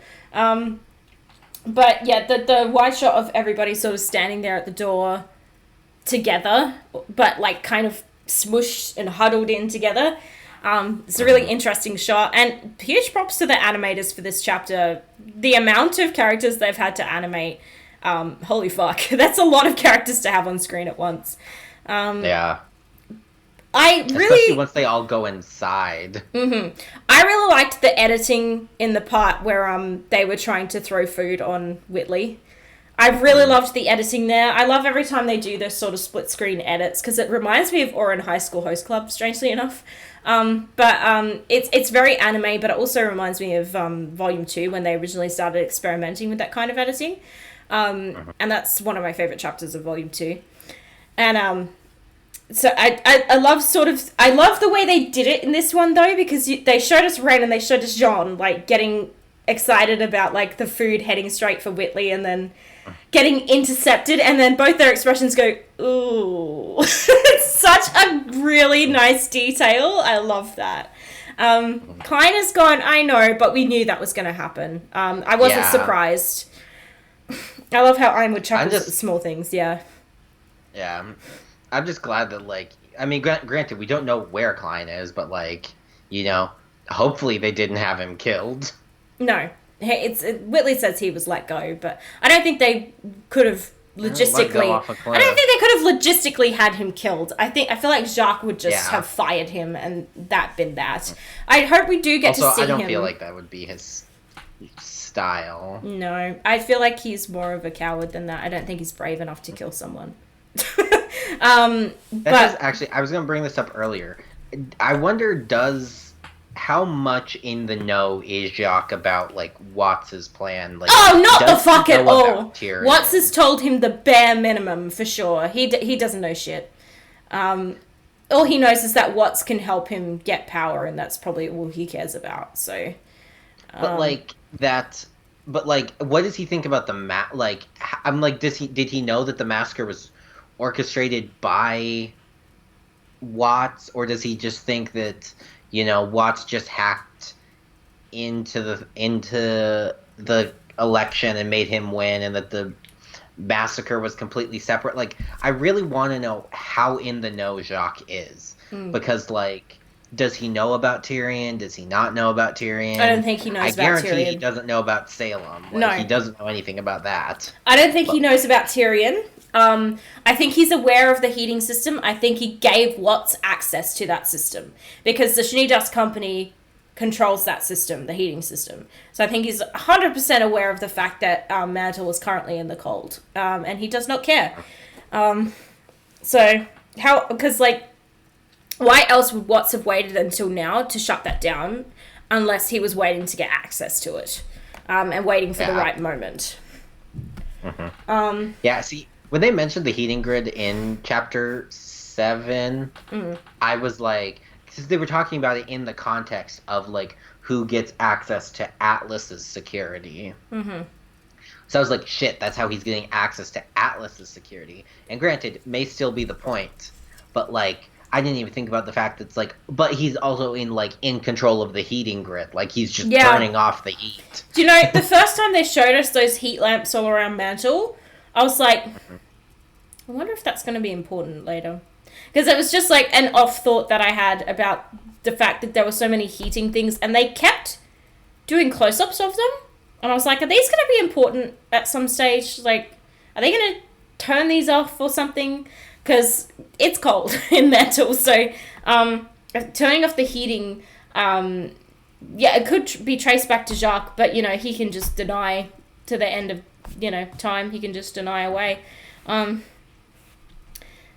But yeah, the wide shot of everybody sort of standing there at the door, together, but like kind of smooshed and huddled in together. It's a really interesting shot, and huge props to the animators for this chapter. The amount of characters they've had to animate, holy fuck, that's a lot of characters to have on screen at once. Yeah. Especially once they all go inside. Mm-hmm. I really liked the editing in the part where they were trying to throw food on Whitley. I really loved the editing there. I love every time they do those sort of split screen edits because it reminds me of Orin High School Host Club, strangely enough. It's very anime, but it also reminds me of Volume 2 when they originally started experimenting with that kind of editing. And that's one of my favorite chapters of Volume 2. And so I love the way they did it in this one though, because they showed us Ren and they showed us Jean like getting excited about like the food heading straight for Whitley and then getting intercepted, and then both their expressions go, ooh. It's such a really nice detail. I love that. Kleiner's gone, I know, but we knew that was going to happen. I wasn't surprised. I love how Ironwood chuckles at the small things, yeah. Yeah, I'm just glad that, like, I mean, granted, we don't know where Klein is, but, like, you know, hopefully they didn't have him killed. No. Whitley says he was let go, but I don't think they could have logistically. I don't think they could have logistically had him killed. I feel like Jacques would just have fired him, and that been that. I hope we do get to see him. I don't feel like that would be his style. No, I feel like he's more of a coward than that. I don't think he's brave enough to kill someone. Actually, I was going to bring this up earlier. I wonder, how much in the know is Jacques about, like, Watts's plan? Like, not the fuck at all. Watts has told him the bare minimum, for sure. He doesn't know shit. All he knows is that Watts can help him get power, and that's probably all he cares about, so... But, what does he think about the like, I'm like, did he know that the massacre was orchestrated by Watts, or does he just think that, you know, Watts just hacked into the election and made him win, and that the massacre was completely separate? Like, I really want to know how in the know Jacques is, because, like, does he know about Tyrion? Does he not know about Tyrion? I don't think he knows about Tyrion. I guarantee he doesn't know about Salem. Like, no. He doesn't know anything about that. I don't think he knows about Tyrion. I think he's aware of the heating system. I think he gave Watts access to that system because the SheNoob Company controls that system, the heating system. So I think he's 100% aware of the fact that Mantle is currently in the cold, and he does not care. Because, like, why else would Watts have waited until now to shut that down unless he was waiting to get access to it and waiting for the right moment? See, when they mentioned the heating grid in Chapter 7, I was like, because they were talking about it in the context of, like, who gets access to Atlas's security. So I was like, shit, that's how he's getting access to Atlas's security. And granted, it may still be the point, but, like, I didn't even think about the fact that it's like, but he's also in control of the heating grid. Like, he's just turning off the heat. Do you know, the first time they showed us those heat lamps all around Mantle, I was like, I wonder if that's going to be important later. Because it was just like an off thought that I had about the fact that there were so many heating things, and they kept doing close-ups of them. And I was like, are these going to be important at some stage? Like, are they going to turn these off or something? Because it's cold in Mantle, so turning off the heating, it could be traced back to Jacques, but, you know, he can just deny to the end of, you know, time. He can just deny away.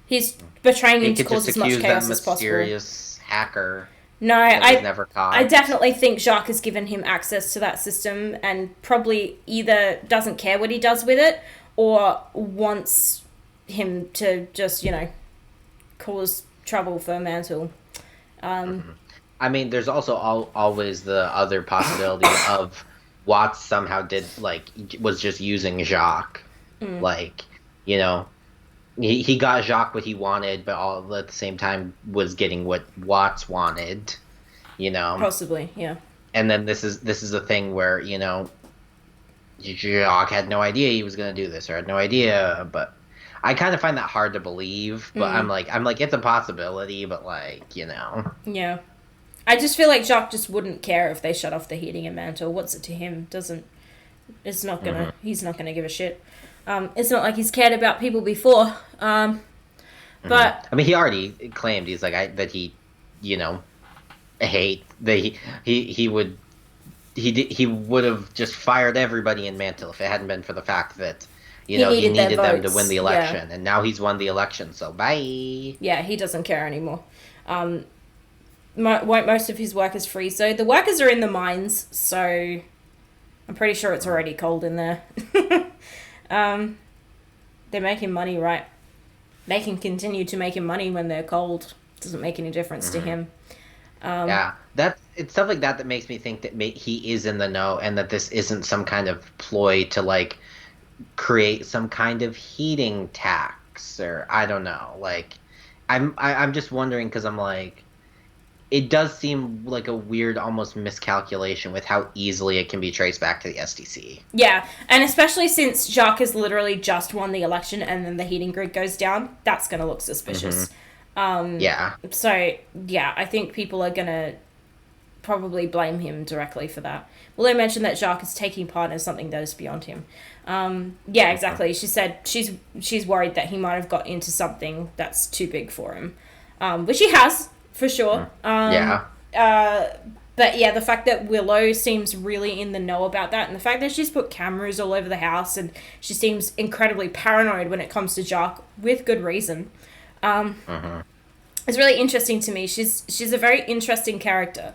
He's betraying him to cause as much chaos as possible. Mysterious hacker. No, never caught. I definitely think Jacques has given him access to that system and probably either doesn't care what he does with it or wants him to just, you know, cause trouble for Mantle. I mean, there's also always the other possibility of Watts somehow was just using Jacques. Like, you know, he got Jacques what he wanted, but all at the same time was getting what Watts wanted, you know. Possibly, yeah. And then this is a thing where, you know, Jacques had no idea he was going to do this, or had no idea, but I kind of find that hard to believe, but I'm like, it's a possibility, but like, Yeah. I just feel like Jacques just wouldn't care if they shut off the heating in Mantle. What's it to him? Doesn't. It's not gonna. He's not gonna give a shit. It's not like he's cared about people before. But I mean, he already claimed he's like that he, you know, hate that he would have just fired everybody in Mantle if it hadn't been for the fact that he needed them to win the election, and now he's won the election, so bye. Yeah, he doesn't care anymore. Most of his work is free, so the workers are in the mines, so I'm pretty sure it's already cold in there. They're making money, right? They can continue to make him money when they're cold. Doesn't make any difference to him. Yeah, it's stuff like that makes me think that he is in the know, and that this isn't some kind of ploy to like create some kind of heating tax, or I don't know. Like, I'm just wondering, because I'm like, it does seem like a weird, almost miscalculation with how easily it can be traced back to the SDC. Yeah, and especially since Jacques has literally just won the election and then the heating grid goes down, that's going to look suspicious. Yeah. So, yeah, I think people are going to probably blame him directly for that. Well, they mentioned that Jacques is taking part in something that is beyond him. Yeah, exactly. She said she's worried that he might have got into something that's too big for him, which he has, for sure. Yeah. But yeah, the fact that Willow seems really in the know about that, and the fact that she's put cameras all over the house, and she seems incredibly paranoid when it comes to Jacques, with good reason. It's really interesting to me. She's a very interesting character.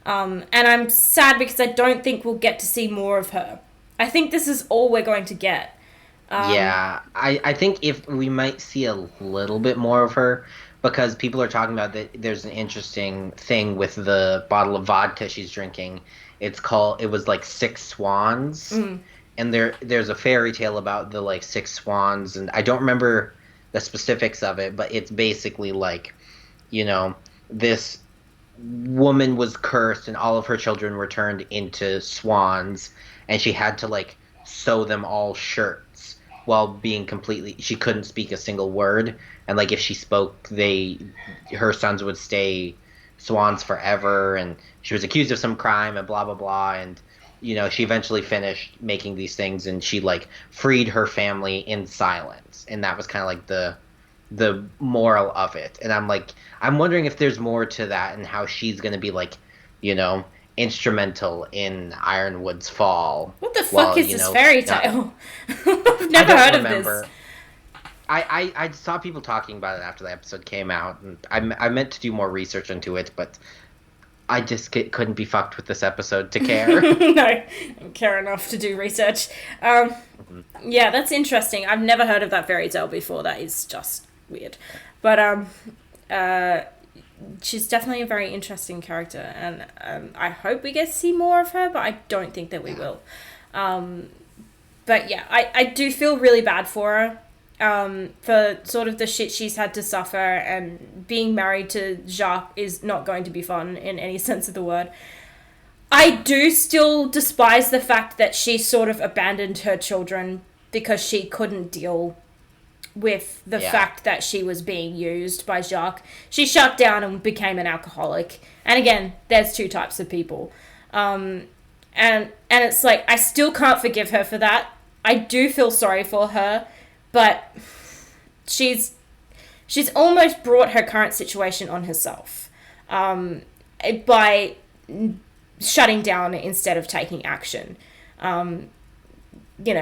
And I'm sad because I don't think we'll get to see more of her. I think this is all we're going to get. Yeah, I think if we might see a little bit more of her, because people are talking about that there's an interesting thing with the bottle of vodka she's drinking. It was like Six Swans, and there's a fairy tale about the like Six Swans, and I don't remember the specifics of it, but it's basically like, this woman was cursed and all of her children were turned into swans, and she had to like sew them all shirts while she couldn't speak a single word, and like if she spoke, her sons would stay swans forever, and she was accused of some crime and blah blah blah, and she eventually finished making these things, and she like freed her family in silence, and that was kind of like the moral of it. And I'm wondering if there's more to that, and how she's going to be like, instrumental in Ironwood's fall. What the fuck is this fairy tale? I've never heard of this. I saw people talking about it after the episode came out, and I meant to do more research into it, but I just couldn't be fucked with this episode to care. No, I don't care enough to do research. Yeah, that's interesting. I've never heard of that fairy tale before. That is just weird. But she's definitely a very interesting character, and I hope we get to see more of her, but I don't think that we will. But yeah, I do feel really bad for her. For sort of the shit she's had to suffer, and being married to Jacques is not going to be fun in any sense of the word. I do still despise the fact that she sort of abandoned her children because she couldn't deal with the fact that she was being used by Jacques. She shut down and became an alcoholic. And again, there's two types of people. And it's like, I still can't forgive her for that. I do feel sorry for her. But she's almost brought her current situation on herself by shutting down instead of taking action.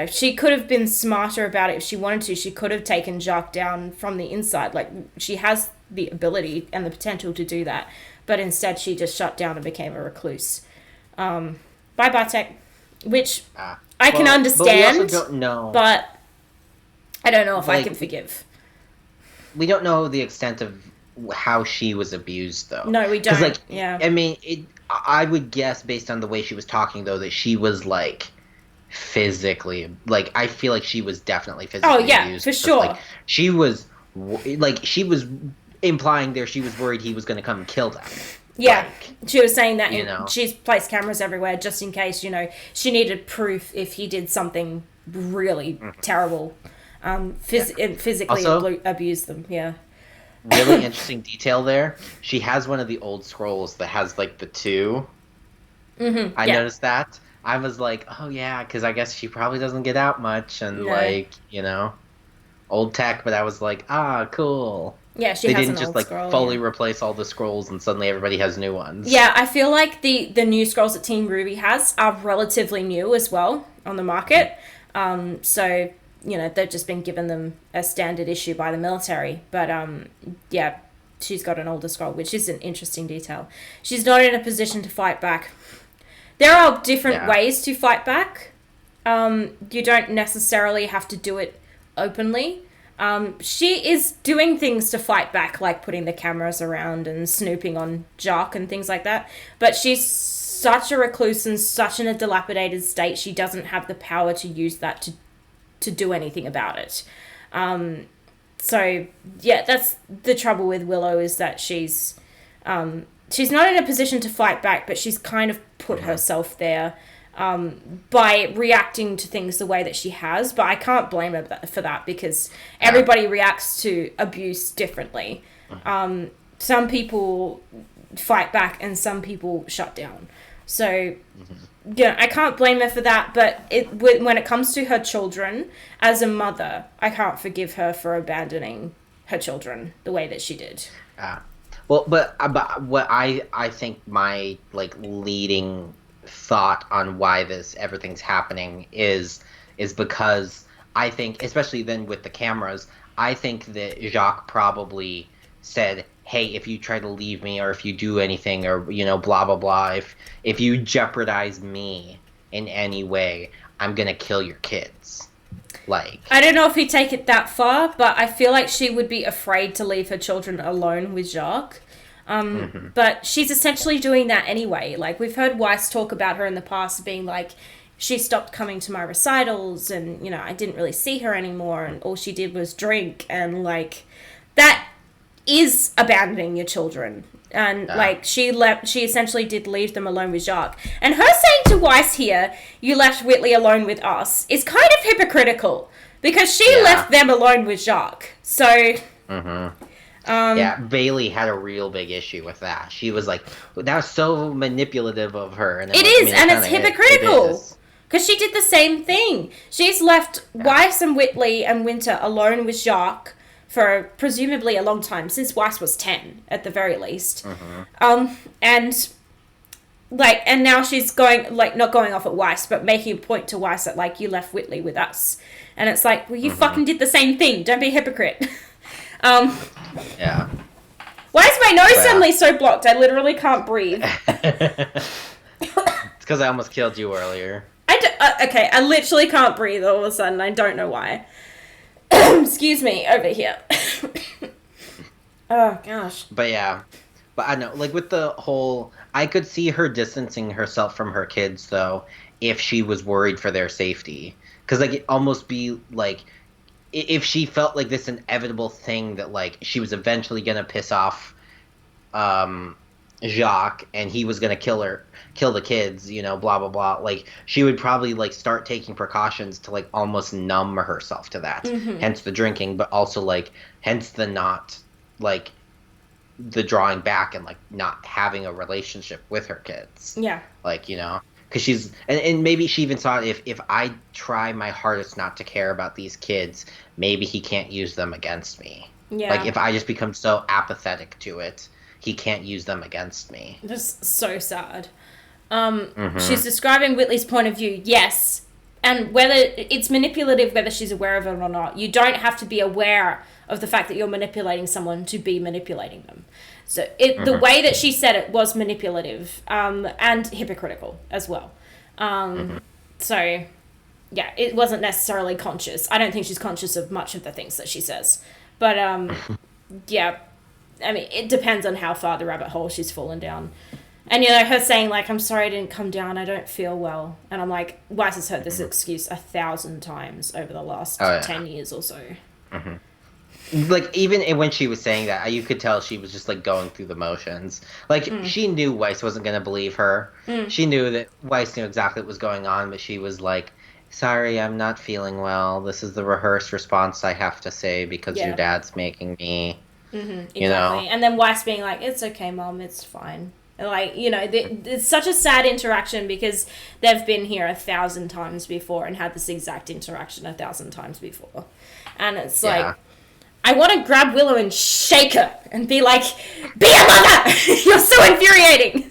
She could have been smarter about it if she wanted to. She could have taken Jacques down from the inside. Like, she has the ability and the potential to do that. But instead, she just shut down and became a recluse. Bye, Bartek. Which I can understand. But we also don't know. But I don't know if I can forgive. We don't know the extent of how she was abused, though. No, we don't. 'Cause, yeah. I mean, I would guess, based on the way she was talking, though, that she was, physically... I feel like she was definitely physically abused. For sure. She was implying there she was worried he was going to come and kill them. Yeah, she was saying that she's placed cameras everywhere just in case, she needed proof if he did something really terrible. and physically Also, abuse them. Yeah. really interesting detail there. She has one of the old scrolls that has like the two. I Yeah. noticed that. I was like, oh yeah, because I guess she probably doesn't get out much, and No. like, old tech. But I was like, ah, cool. Yeah, she They has didn't an just old like scroll. fully Yeah. replace all the scrolls and suddenly everybody has new ones. Yeah, I feel like the new scrolls that Team Ruby has are relatively new as well on the market. So they've just been given them a standard issue by the military. But yeah, she's got an older scroll, which is an interesting detail. She's not in a position to fight back. There are different Yeah. ways to fight back. You don't necessarily have to do it openly. She is doing things to fight back, like putting the cameras around and snooping on Jock and things like that. But she's such a recluse and such in a dilapidated state, she doesn't have the power to use that to do anything about it. So, yeah, that's the trouble with Willow, is that she's not in a position to fight back, but she's kind of put herself there by reacting to things the way that she has. But I can't blame her for that, because everybody reacts to abuse differently. Some people fight back and some people shut down. So, I can't blame her for that. But when it comes to her children, as a mother, I can't forgive her for abandoning her children the way that she did. Well, but what I think my like leading thought on why everything's happening is because I think, especially then with the cameras, I think that Jacques probably said, hey, if you try to leave me, or if you do anything, or blah blah blah, if you jeopardize me in any way, I'm gonna kill your kids. Like, I don't know if he'd take it that far, but I feel like she would be afraid to leave her children alone with Jacques. But she's essentially doing that anyway. Like, we've heard Weiss talk about her in the past being like, she stopped coming to my recitals, and I didn't really see her anymore, and all she did was drink, and like, that is abandoning your children. And like, she essentially did leave them alone with Jacques. And her saying to Weiss here, you left Whitley alone with us, is kind of hypocritical, because she left them alone with Jacques. So Bailey had a real big issue with that. She was like, that was so manipulative of her. And it is, and it's hypocritical. Because she did the same thing. She's left Weiss and Whitley and Winter alone with Jacques for presumably a long time, since Weiss was 10 at the very least. And now she's going, like, not going off at Weiss, but making a point to Weiss that, like, you left Whitley with us. And it's like, well, you fucking did the same thing. Don't be a hypocrite. Yeah. Why is my nose suddenly so blocked? I literally can't breathe. It's because I almost killed you earlier. Okay, I literally can't breathe all of a sudden. I don't know why. Excuse me, over here. Oh, gosh. But I know, like, with the whole, I could see her distancing herself from her kids, though, if she was worried for their safety. Because, like, it almost be, like, if she felt like this inevitable thing that, like, she was eventually going to piss off Jacques, and he was going to kill the kids, blah, blah, blah. Like, she would probably, like, start taking precautions to, like, almost numb herself to that. Hence the drinking, but also, like, hence the not, like, the drawing back and, like, not having a relationship with her kids. Yeah. Like, because she's, and maybe she even thought, if I try my hardest not to care about these kids, maybe he can't use them against me. Yeah. Like, if I just become so apathetic to it, he can't use them against me. Just so sad. She's describing Whitley's point of view, yes. And whether it's manipulative, whether she's aware of it or not, you don't have to be aware of the fact that you're manipulating someone to be manipulating them. So the way that she said it was manipulative, and hypocritical as well. So, yeah, it wasn't necessarily conscious. I don't think she's conscious of much of the things that she says. But, yeah, I mean, it depends on how far the rabbit hole she's fallen down. And, her saying, like, I'm sorry I didn't come down, I don't feel well. And I'm like, Weiss has heard this excuse 1,000 times over the last 10 years or so. Like, even when she was saying that, you could tell she was just, like, going through the motions. Like, she knew Weiss wasn't going to believe her. She knew that Weiss knew exactly what was going on, but she was, like, sorry, I'm not feeling well. This is the rehearsed response I have to say because your Yeah. dad's making me, you know? Exactly. And then Weiss being like, it's okay, Mom, it's fine. Like, it's such a sad interaction because they've been here 1,000 times before and had this exact interaction 1,000 times before. And it's Yeah. like, I want to grab Willow and shake her and be like, be a mother! You're so infuriating!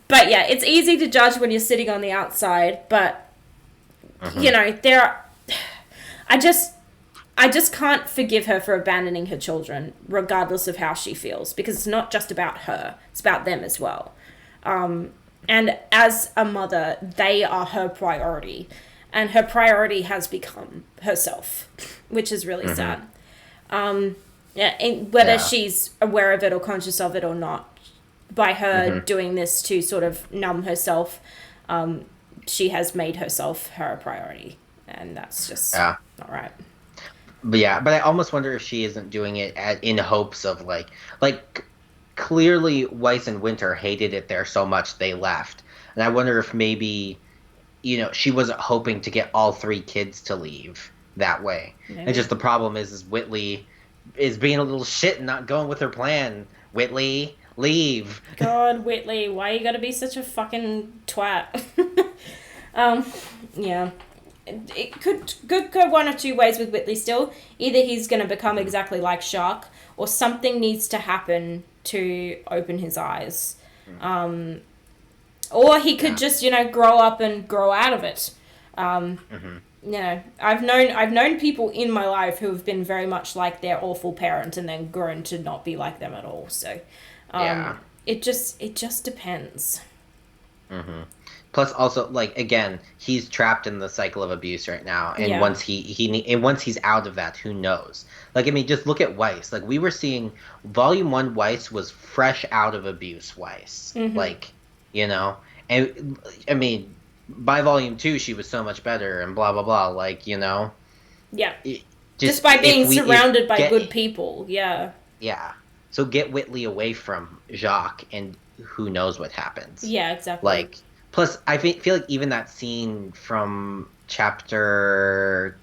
But yeah, it's easy to judge when you're sitting on the outside, but, there are... I just can't forgive her for abandoning her children, regardless of how she feels, because it's not just about her, it's about them as well. And as a mother, they are her priority, and her priority has become herself, which is really sad. Whether she's aware of it or conscious of it or not, by her doing this to sort of numb herself, she has made herself her priority, and that's just not right. But I almost wonder if she isn't doing it in hopes of like clearly Weiss and Winter hated it there so much they left, and I wonder if maybe she wasn't hoping to get all 3 kids to leave that way. Maybe. And just the problem is Whitley is being a little shit and not going with her plan. Whitley, leave. God, Whitley, why you gotta be such a fucking twat? Yeah. It could go one or two ways with Whitley still. Either he's going to become exactly like Shark, or something needs to happen to open his eyes. Or he could just, grow up and grow out of it. I've known people in my life who have been very much like their awful parent and then grown to not be like them at all. So, it just depends. Plus, also, like, again, he's trapped in the cycle of abuse right now, and once he's out of that, who knows? Like, I mean, just look at Weiss. Like, we were seeing Volume 1 Weiss was fresh out of abuse Weiss. Like, and, I mean, by Volume 2, she was so much better, and blah, blah, blah, like, Yeah. Just by being surrounded by good people, yeah. Yeah. So get Whitley away from Jacques, and who knows what happens. Yeah, exactly. Like... Plus, I feel like even that scene from chapter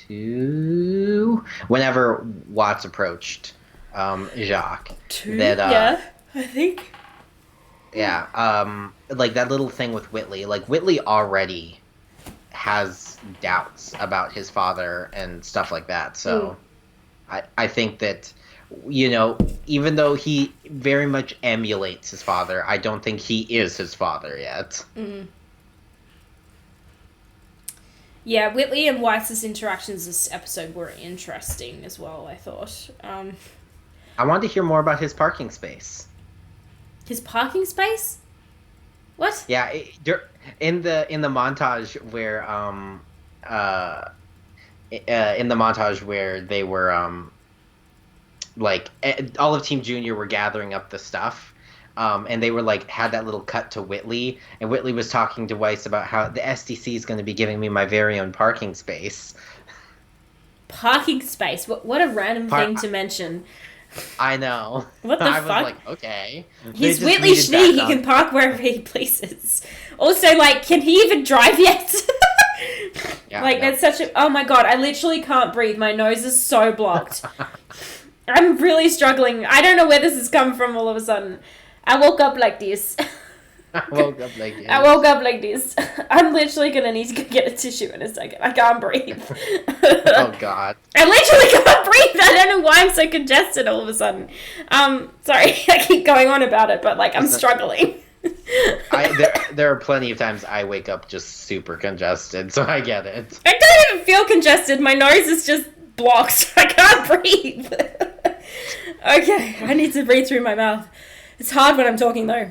2, whenever Watts approached Jacques. 2? I think. Yeah, like that little thing with Whitley. Like, Whitley already has doubts about his father and stuff like that. So I think that... even though he very much emulates his father, I don't think he is his father yet. Yeah, Whitley and Weiss's interactions this episode were interesting as well, I thought. I wanted to hear more about his parking space. His parking space? What? Yeah, in the montage where they were like all of Team Junior were gathering up the stuff, and they were like had that little cut to Whitley, and Whitley was talking to Weiss about how the SDC is going to be giving me my very own parking space. Parking space? What a random thing to mention. I know. What the fuck? I was like, okay. He's Whitley Schnee. He can park wherever he pleases. Also, like, can he even drive yet? That's such a... Oh my god, I literally can't breathe. My nose is so blocked. I'm really struggling. I don't know where this has come from all of a sudden. I woke up like this. I woke up like this. I'm literally going to need to go get a tissue in a second. I can't breathe. Oh, God. I literally can't breathe. I don't know why I'm so congested all of a sudden. Sorry, I keep going on about it, but, like, I'm struggling. There are plenty of times I wake up just super congested, so I get it. I don't even feel congested. My nose is just blocked. I can't breathe. Okay, I need to breathe through my mouth. It's hard when I'm talking, though.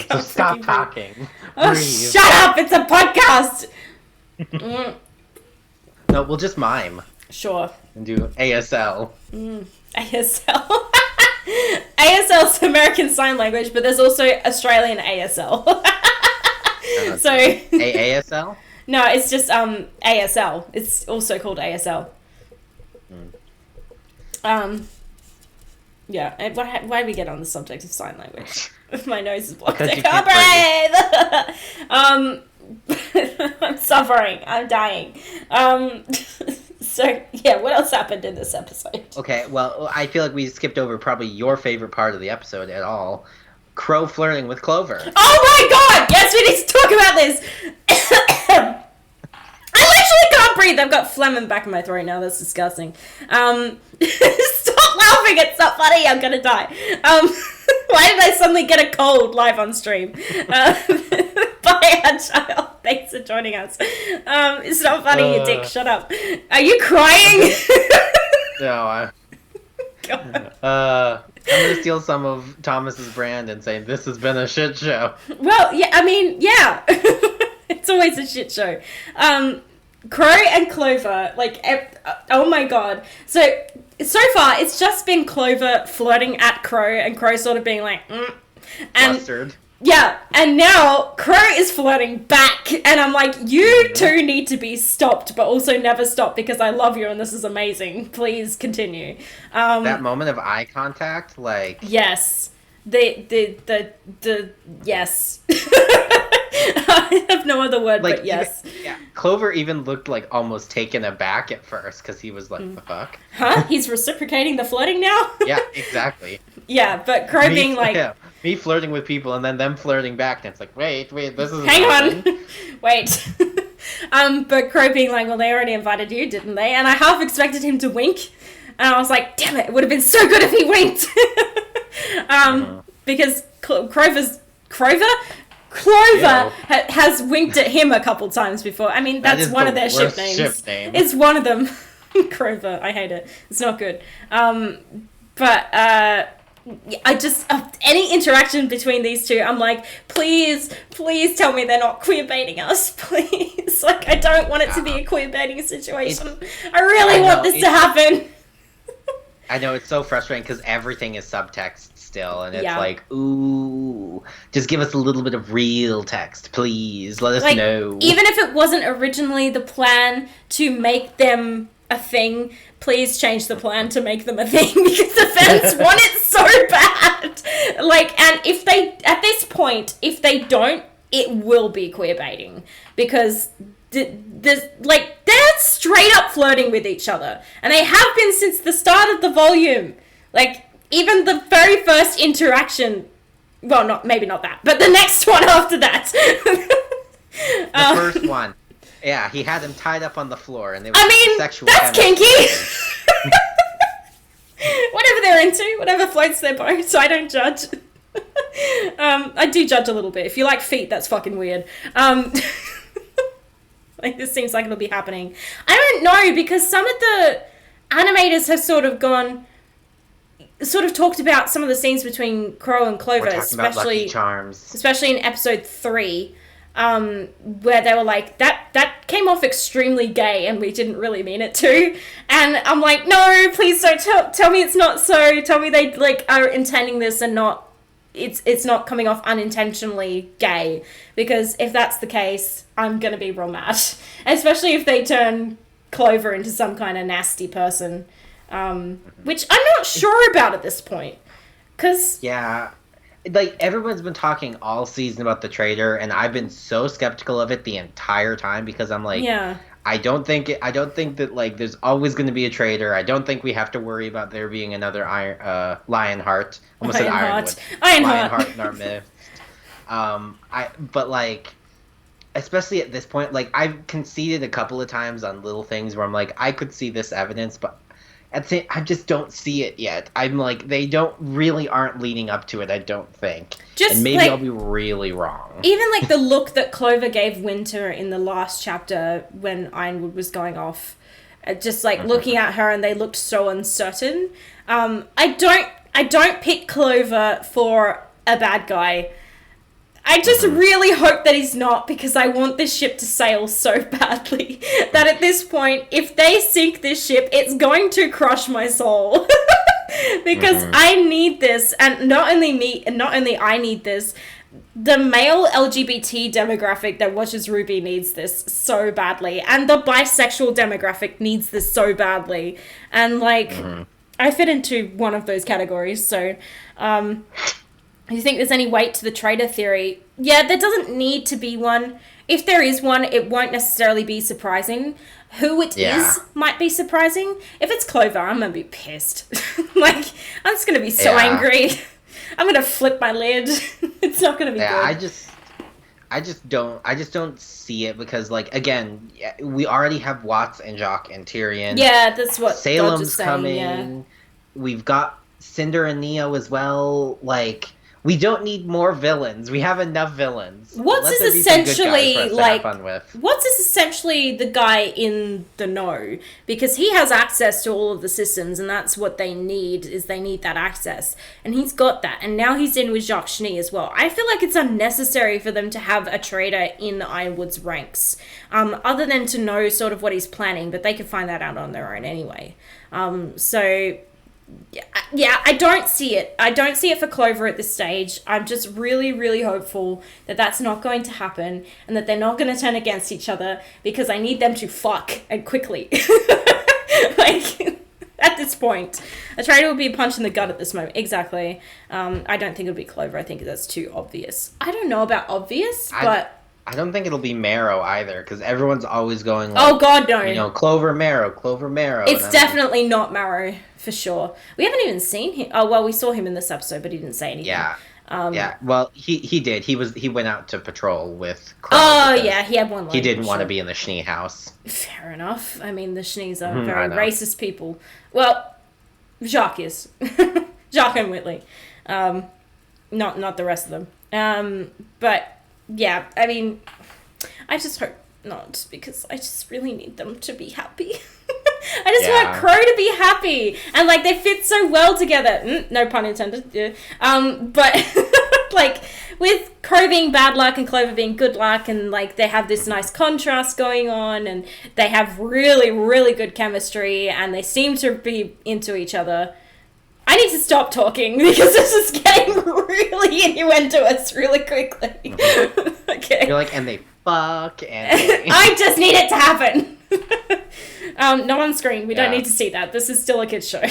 So stop talking. Oh, breathe. Shut up! It's a podcast! No, we'll just mime. Sure. And do ASL. ASL. ASL's American Sign Language, but there's also Australian ASL. So... ASL? No, it's just ASL. It's also called ASL. Yeah. Why did we get on the subject of sign language? My nose is blocked. Because I you can't breathe. I'm suffering. I'm dying. So, yeah, what else happened in this episode? Okay, well, I feel like we skipped over probably your favorite part of the episode at all. Crow flirting with Clover. Oh my god! Yes, we need to talk about this! I literally can't breathe. I've got phlegm in the back of my throat now. That's disgusting. Stop laughing. It's not funny. I'm gonna die. Why did I suddenly get a cold live on stream? Bye, Agile. Thanks for joining us. It's not funny, you dick. Shut up. Are you crying? No, God. I'm gonna steal some of Thomas's brand and say this has been a shit show. Well, yeah, I mean, yeah. It's always a shit show. Crow and Clover, like, oh my god. So far, it's just been Clover flirting at Crow and Crow sort of being like, and Mustard. yeah, and now Crow is flirting back, and I'm like, you two need to be stopped, but also never stop because I love you and this is amazing. Please continue. That moment of eye contact, like... Yes. The yes. I have no other word but yes. Yeah, Clover even looked like almost taken aback at first because he was like, the fuck? Huh? He's reciprocating the flirting now? Yeah, exactly. Yeah, but Crow being like... Yeah, me flirting with people and then them flirting back, and it's like, wait, this is... Hang on. Wait. But Crow being like, well, they already invited you, didn't they? And I half expected him to wink. And I was like, damn it would have been so good if he winked. Because Clover has winked at him a couple times before. I mean, that's one of their ship names. It's one of them. Crover. I hate it. It's not good. But I just any interaction between these two, I'm like, please tell me they're not queer baiting us, please. Like, I don't want it to be a queer baiting situation. I really want this to happen. I know, it's so frustrating because everything is subtext still, and it's like, ooh, just give us a little bit of real text, please. Let us know. Even if it wasn't originally the plan to make them a thing, please change the plan to make them a thing because the fans want it so bad. Like, and if they, at this point, if they don't, it will be queer baiting because they're straight up flirting with each other, and they have been since the start of the volume. Like, even the very first interaction, well, maybe not that, but the next one after that. The first one. Yeah, he had him tied up on the floor, and they were sexual. That's kinky. Whatever they're into, whatever floats their boat, so I don't judge. I do judge a little bit. If you like feet, that's fucking weird. Like, this seems like it'll be happening. I don't know, because some of the animators have sort of talked about some of the scenes between Crow and Clover, especially Charms, especially in episode 3, where they were like, that came off extremely gay, and we didn't really mean it to. And I'm like, no, please don't tell me it's not so. Tell me they are intending this and not. It's not coming off unintentionally gay, because if that's the case, I'm gonna be real mad. Especially if they turn Clover into some kind of nasty person, which I'm not sure about at this point. Yeah, like, everyone's been talking all season about the traitor, and I've been so skeptical of it the entire time because I'm like, I don't think that, like, there's always going to be a traitor. I don't think we have to worry about there being another Lionheart. Almost said Ironwood. Lionheart in our midst. But, like, especially at this point, like, I've conceded a couple of times on little things where I'm like, I could see this evidence, but I just don't see it yet. I'm like, they aren't leading up to it, I don't think. And maybe I'll be really wrong. Even, like, the look that Clover gave Winter in the last chapter when Ironwood was going off, just, like, looking at her, and they looked so uncertain. I don't pick Clover for a bad guy. I just really hope that he's not, because I want this ship to sail so badly that at this point, if they sink this ship, it's going to crush my soul. Because I need this, and not only I need this, the male LGBT demographic that watches Ruby needs this so badly, and the bisexual demographic needs this so badly, and, like, I fit into one of those categories, so, Do you think there's any weight to the traitor theory? Yeah, there doesn't need to be one. If there is one, it won't necessarily be surprising. Who it is might be surprising. If it's Clover, I'm gonna be pissed. Like, I'm just gonna be so angry. I'm gonna flip my lid. It's not gonna be good. I just don't see it because, like, again, we already have Watts and Jacques and Tyrion. Yeah, that's what Salem's Dodge is saying, coming. yeah. We've got Cinder and Neo as well. Like, we don't need more villains. We have enough villains. Watts is essentially the guy in the know, because he has access to all of the systems, and that's what they need. Is they need that access, and he's got that. And now he's in with Jacques Schnee as well. I feel like it's unnecessary for them to have a traitor in Ironwood's ranks, other than to know sort of what he's planning. But they can find that out on their own anyway. So. Yeah, I don't see it. I don't see it for Clover at this stage. I'm just really, really hopeful that that's not going to happen and that they're not going to turn against each other, because I need them to fuck, and quickly. Like, at this point. A traitor would be a punch in the gut at this moment. Exactly. I don't think it'll be Clover. I think that's too obvious. I don't know about obvious, but... I don't think it'll be Marrow either, because everyone's always going like... Oh, God, no. You know, Clover, Marrow. It's definitely not Marrow, for sure. We haven't even seen him. Oh, well, we saw him in this episode, but he didn't say anything. Yeah. Yeah, well, he did. He went out to patrol with Clover. Oh, yeah, he had one line. He didn't want to be in the Schnee house. Fair enough. I mean, the Schnees are very racist people. Well, Jacques is. Jacques and Whitley. Not the rest of them. But... yeah, I mean, I just hope not, because I just really need them to be happy. I just want Crow to be happy, and like they fit so well together. No pun intended. Yeah. But like with Crow being bad luck and Clover being good luck, and like they have this nice contrast going on, and they have really, really good chemistry, and they seem to be into each other. I need to stop talking, because this is getting really innuendoous really quickly. Mm-hmm. Okay. You're like, and they fuck, and they... I just need it to happen. Not on screen. We don't need to see that. This is still a kid's show.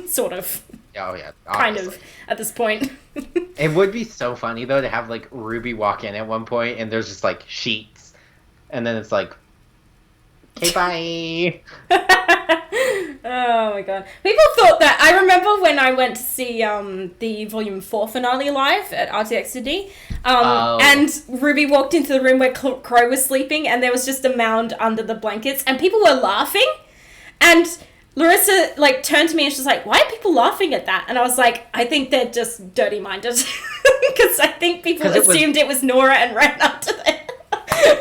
Sort of. Oh, yeah. Obviously. Kind of, at this point. It would be so funny, though, to have, like, Ruby walk in at one point, and there's just, like, sheets. And then it's like, okay, bye. Oh my god. People thought that... I remember when I went to see the Volume 4 finale live at RTX2D, and Ruby walked into the room where Crow was sleeping, and there was just a mound under the blankets, and people were laughing, and Larissa, like, turned to me and she's like, why are people laughing at that? And I was like, I think they're just dirty-minded, because I think people assumed it was Nora and ran up to them.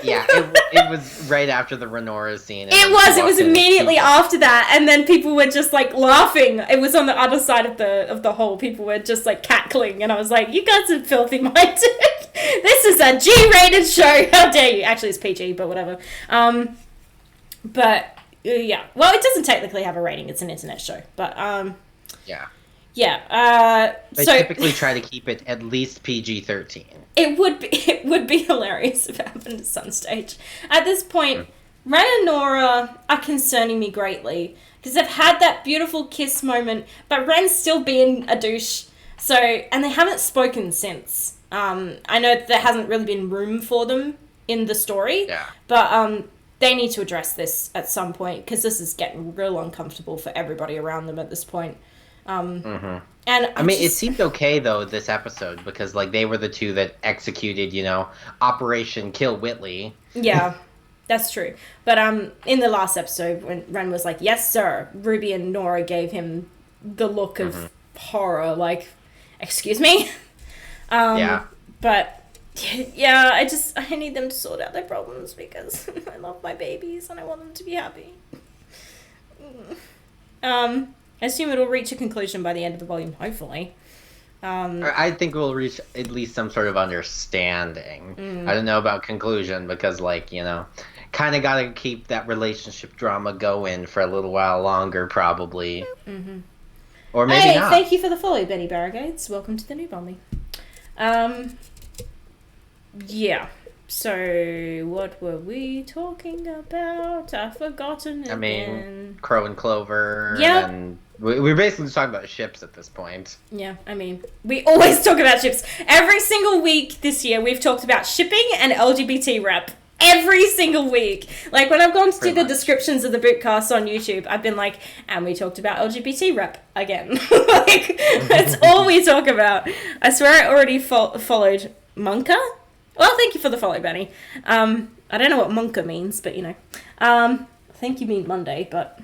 Yeah, it was right after the Renora scene. It was immediately after that, and then people were just like laughing. It was on the other side of the hall. People were just like cackling, and I was like, you guys are filthy minded. This is a G-rated show. How dare you? Actually, it's PG, but whatever. But yeah, well, it doesn't technically have a rating. It's an internet show, but yeah. Yeah. They typically try to keep it at least PG-13. It would be hilarious if it happened at some stage. At this point, Ren and Nora are concerning me greatly, because they've had that beautiful kiss moment, but Ren's still being a douche. So, and they haven't spoken since. I know that there hasn't really been room for them in the story. Yeah. But they need to address this at some point, because this is getting real uncomfortable for everybody around them at this point. And I mean, it seemed okay though this episode, because like they were the two that executed, you know, Operation Kill Whitley. Yeah, that's true. But in the last episode, when Ren was like, "Yes, sir," Ruby and Nora gave him the look of horror, like, "Excuse me." Yeah. But yeah, I need them to sort out their problems, because I love my babies and I want them to be happy. I assume it'll reach a conclusion by the end of the volume, hopefully. I think we'll reach at least some sort of understanding. I don't know about conclusion, because, like, you know, kind of got to keep that relationship drama going for a little while longer, probably. Mm-hmm. Or maybe not. Thank you for the follow, Benny Barrigades. Welcome to the Noob Army. Yeah. So, what were we talking about? I've forgotten again. I mean, Crow and Clover. Yep. And We're basically just talking about ships at this point. Yeah, I mean, we always talk about ships. Every single week this year, we've talked about shipping and LGBT rep. Every single week. Like, when I've gone to do the descriptions of the Boopcast on YouTube, I've been like, and we talked about LGBT rep again. Like, that's all we talk about. I swear I already followed Monka. Well, thank you for the follow, Benny. I don't know what Monka means, but, you know. I think you mean Monday, but...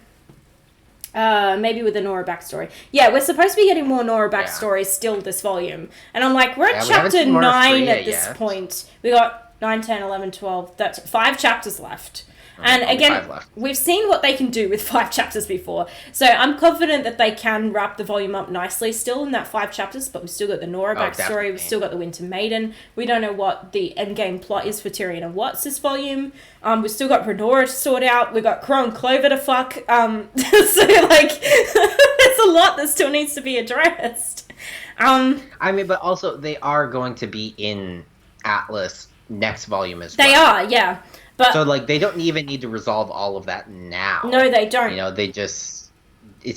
maybe with the Nora backstory. Yeah, we're supposed to be getting more Nora backstory still this volume. And I'm like, we're at chapter 9 at this point. We got 9, 10, 11, 12. That's 5 chapters left. And again, we've seen what they can do with 5 chapters before. So I'm confident that they can wrap the volume up nicely still in that 5 chapters. But we've still got the Nora backstory. We've still got the Winter Maiden. We don't know what the endgame plot is for Tyrion and Watts this volume. We've still got Rhaenyra to sort out. We've got Crow and Clover to fuck. So, like, there's a lot that still needs to be addressed. I mean, but also, they are going to be in Atlas next volume as well. They are, yeah. But, so, like, they don't even need to resolve all of that now. No, they don't. You know, they just...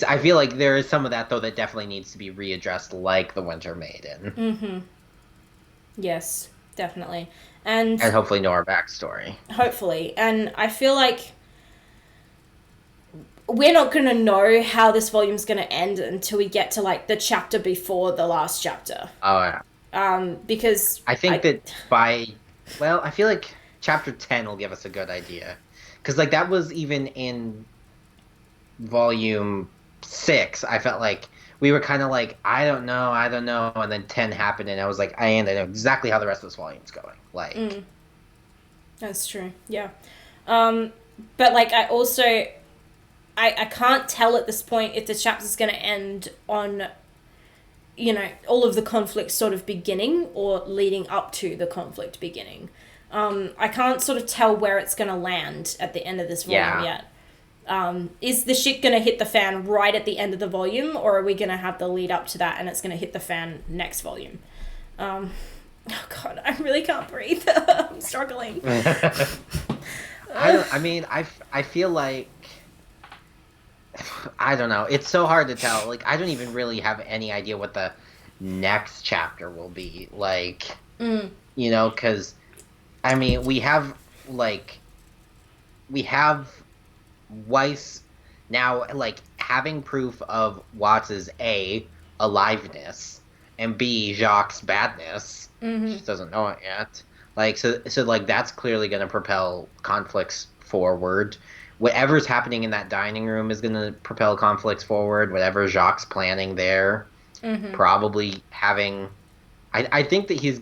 I feel like there is some of that, though, that definitely needs to be readdressed, like the Winter Maiden. Mm-hmm. Yes, definitely. And hopefully Nora backstory. Hopefully. And I feel like we're not going to know how this volume's going to end until we get to, like, the chapter before the last chapter. Oh, yeah. Because... I think that by... Well, I feel like... Chapter 10 will give us a good idea. Because, like, that was even in volume 6. I felt like we were kind of like, I don't know. And then 10 happened, and I was like, I know exactly how the rest of this volume's going. Like... That's true, yeah. But, like, I also... I can't tell at this point if the chapter's going to end on, you know, all of the conflict sort of beginning or leading up to the conflict beginning. I can't sort of tell where it's going to land at the end of this volume yet. Is the shit going to hit the fan right at the end of the volume, or are we going to have the lead up to that and it's going to hit the fan next volume? Oh, God, I really can't breathe. I'm struggling. I feel like... I don't know. It's so hard to tell. Like, I don't even really have any idea what the next chapter will be. Like, you know, because... I mean, we have Weiss now, like, having proof of Watts' A, aliveness, and B, Jacques' badness. She just doesn't know it yet. Like, so like, that's clearly going to propel conflicts forward. Whatever's happening in that dining room is going to propel conflicts forward. Whatever Jacques' planning there, probably having... I think that he's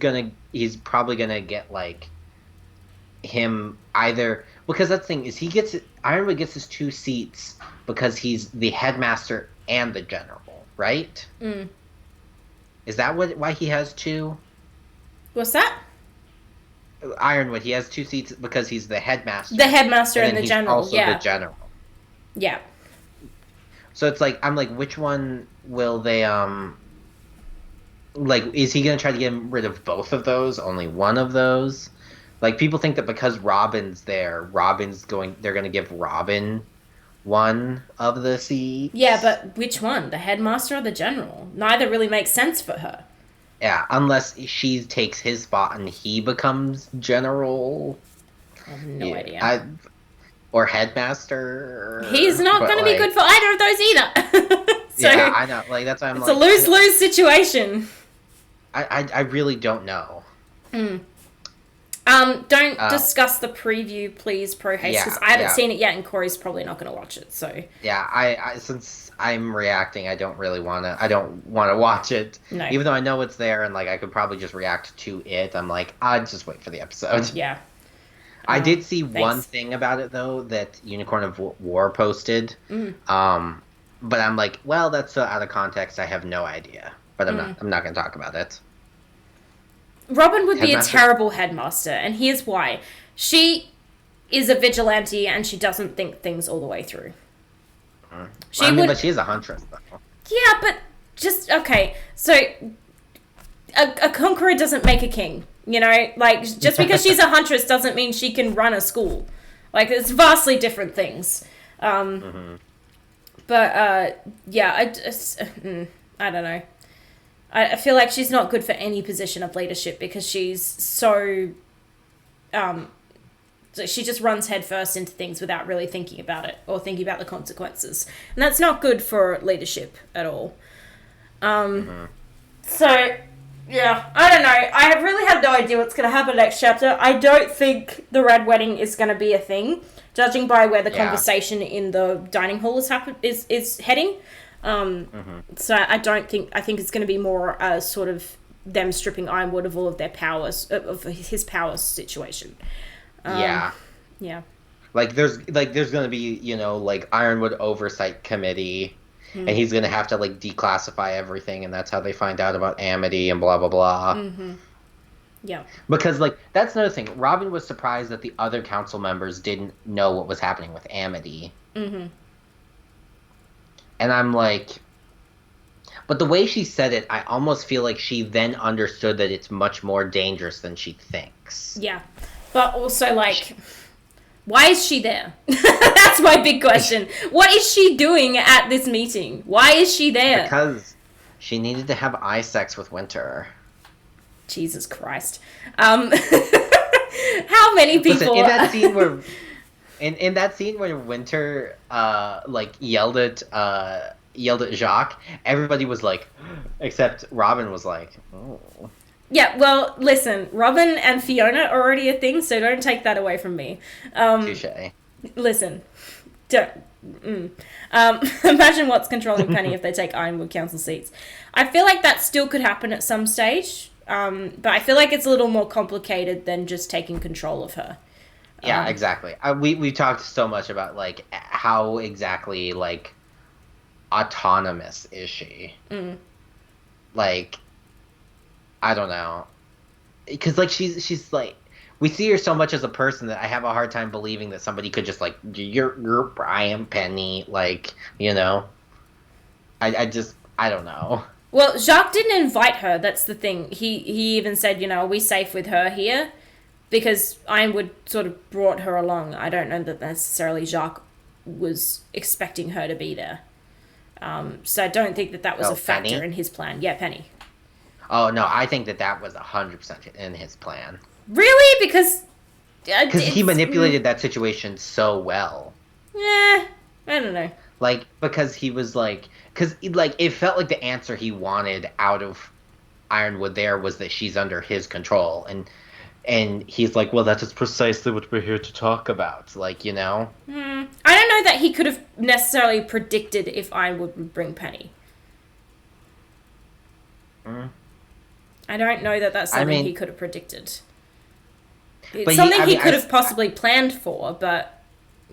probably going to get, like... him either, because that's the thing is Ironwood gets his 2 seats because he's the headmaster and the general, right? Is that why he has 2? What's that? Ironwood, he has 2 seats because he's the headmaster. The headmaster and the he's general, also the general. Yeah. So it's like, I'm like, which one will they, like, is he going to try to get rid of both of those? Only one of those? Like, people think that because Robin's there, they're going to give Robin one of the seats. Yeah, but which one? The headmaster or the general? Neither really makes sense for her. Yeah, unless she takes his spot and he becomes general. I have no idea. Or headmaster. He's not going to be good for either of those either. So, yeah, I know. Like, that's why I'm it's a lose-lose situation. I really don't know. Don't discuss the preview, please, Pro Haste, because I haven't seen it yet, and Cory's probably not going to watch it. So yeah, I since I'm reacting, I don't want to watch it. No. Even though I know it's there, and like I could probably just react to it. I'm like, I'd just wait for the episode. Yeah. I did see one thing about it though that Unicorn of War posted. But I'm like, well, that's so out of context. I have no idea. But I'm not going to talk about it. Robin would be a terrible headmaster, and here's why. She is a vigilante, and she doesn't think things all the way through. But she is a huntress, though. Yeah, but just... Okay, so... A conqueror doesn't make a king, you know? Like, just because she's a huntress doesn't mean she can run a school. Like, it's vastly different things. But yeah, I don't know. I feel like she's not good for any position of leadership because she's so she just runs headfirst into things without really thinking about it or thinking about the consequences, and that's not good for leadership at all. So yeah, I don't know. I really have no idea what's going to happen next chapter. I don't think the Red Wedding is going to be a thing, judging by where the conversation in the dining hall is heading. So I think it's going to be more sort of them stripping Ironwood of all of their powers, of his powers situation. Yeah. Like there's going to be, like Ironwood Oversight Committee, and he's going to have to like declassify everything, and that's how they find out about Amity and blah blah blah. Yeah. Because like that's another thing. Robin was surprised that the other council members didn't know what was happening with Amity. And I'm like, but the way she said it, I almost feel like she then understood that it's much more dangerous than she thinks. Yeah. But also, like, why is she there? That's my big question. What is she doing at this meeting? Why is she there? Because she needed to have eye sex with Winter. Jesus Christ. How many people... Listen, in that scene where... In that scene where Winter like yelled at Jacques, everybody was like, except Robin was like, oh. Yeah, well, listen, Robin and Fiona are already a thing, so don't take that away from me. Touche. Listen, don't. Imagine what's controlling Penny if they take Ironwood council seats. I feel like that still could happen at some stage, but I feel like it's a little more complicated than just taking control of her. Yeah, exactly. We talked so much about like how exactly like autonomous is she? Like, I don't know, because like she's like, we see her so much as a person that I have a hard time believing that somebody could just like you're Brian Penny, like, I don't know. Well, Jacques didn't invite her. That's the thing. He even said, are we safe with her here? Because Ironwood sort of brought her along. I don't know that necessarily Jacques was expecting her to be there. So I don't think that was a factor Penny? in his plan. Yeah, Penny. Oh, no, I think that was 100% in his plan. Really? Because he manipulated that situation so well. Yeah, I don't know. Like, because he was like... Because, like, it felt like the answer he wanted out of Ironwood there was that she's under his control. And he's like, well, that is precisely what we're here to talk about. Like, I don't know that he could have necessarily predicted if Ironwood would bring Penny. I don't know that that's something he could have predicted. It's something he could have possibly planned for, but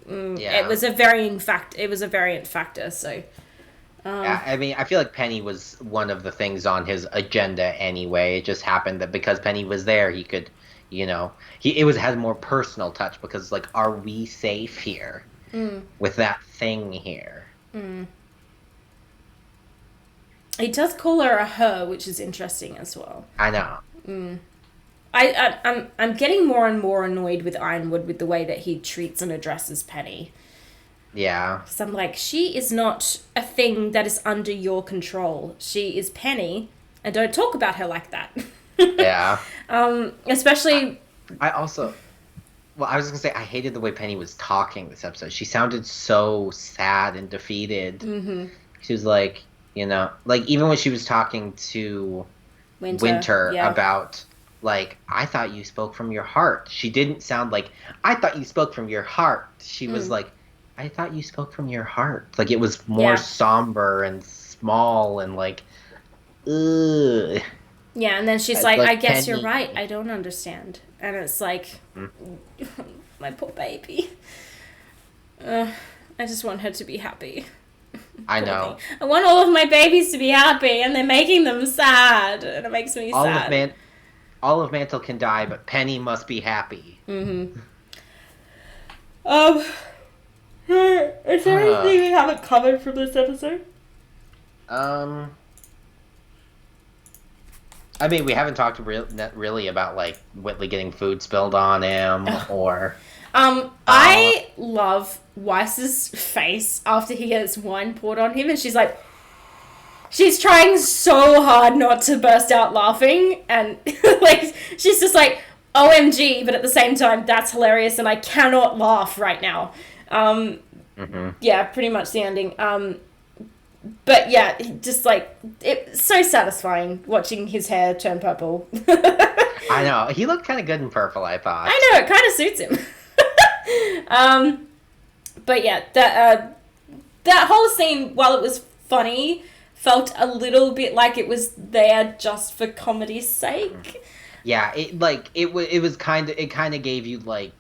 it was a variant factor, so... Yeah, I mean, I feel like Penny was one of the things on his agenda anyway. It just happened that because Penny was there, he could... had more personal touch because, like, are we safe here with that thing here? He does call her a her, which is interesting as well. I know. I'm getting more and more annoyed with Ironwood with the way that he treats and addresses Penny. Yeah. Because I'm like, she is not a thing that is under your control. She is Penny, and don't talk about her like that. Yeah. Especially... I also... Well, I was going to say, I hated the way Penny was talking this episode. She sounded so sad and defeated. She was like, like, even when she was talking to Winter about, like, I thought you spoke from your heart. She didn't sound like, I thought you spoke from your heart. She was like, I thought you spoke from your heart. Like, it was more somber and small and, like, ugh. Yeah, and then she's like, I guess Penny. You're right. I don't understand. And it's like, my poor baby. I just want her to be happy. I know. I want all of my babies to be happy, and they're making them sad, and it makes me sad. All of Mantle can die, but Penny must be happy. Is there anything we haven't covered from this episode? I mean, we haven't talked really about, like, Whitley getting food spilled on him, or... I love Weiss's face after he gets wine poured on him, and she's like, she's trying so hard not to burst out laughing, and like she's just like, OMG, but at the same time, that's hilarious, and I cannot laugh right now. Yeah, pretty much the ending. But yeah, just like, it's so satisfying watching his hair turn purple. I know. He looked kind of good in purple, I thought. I know, it kind of suits him. But yeah, that whole scene, while it was funny, felt a little bit like it was there just for comedy's sake. Yeah, it kind of gave you like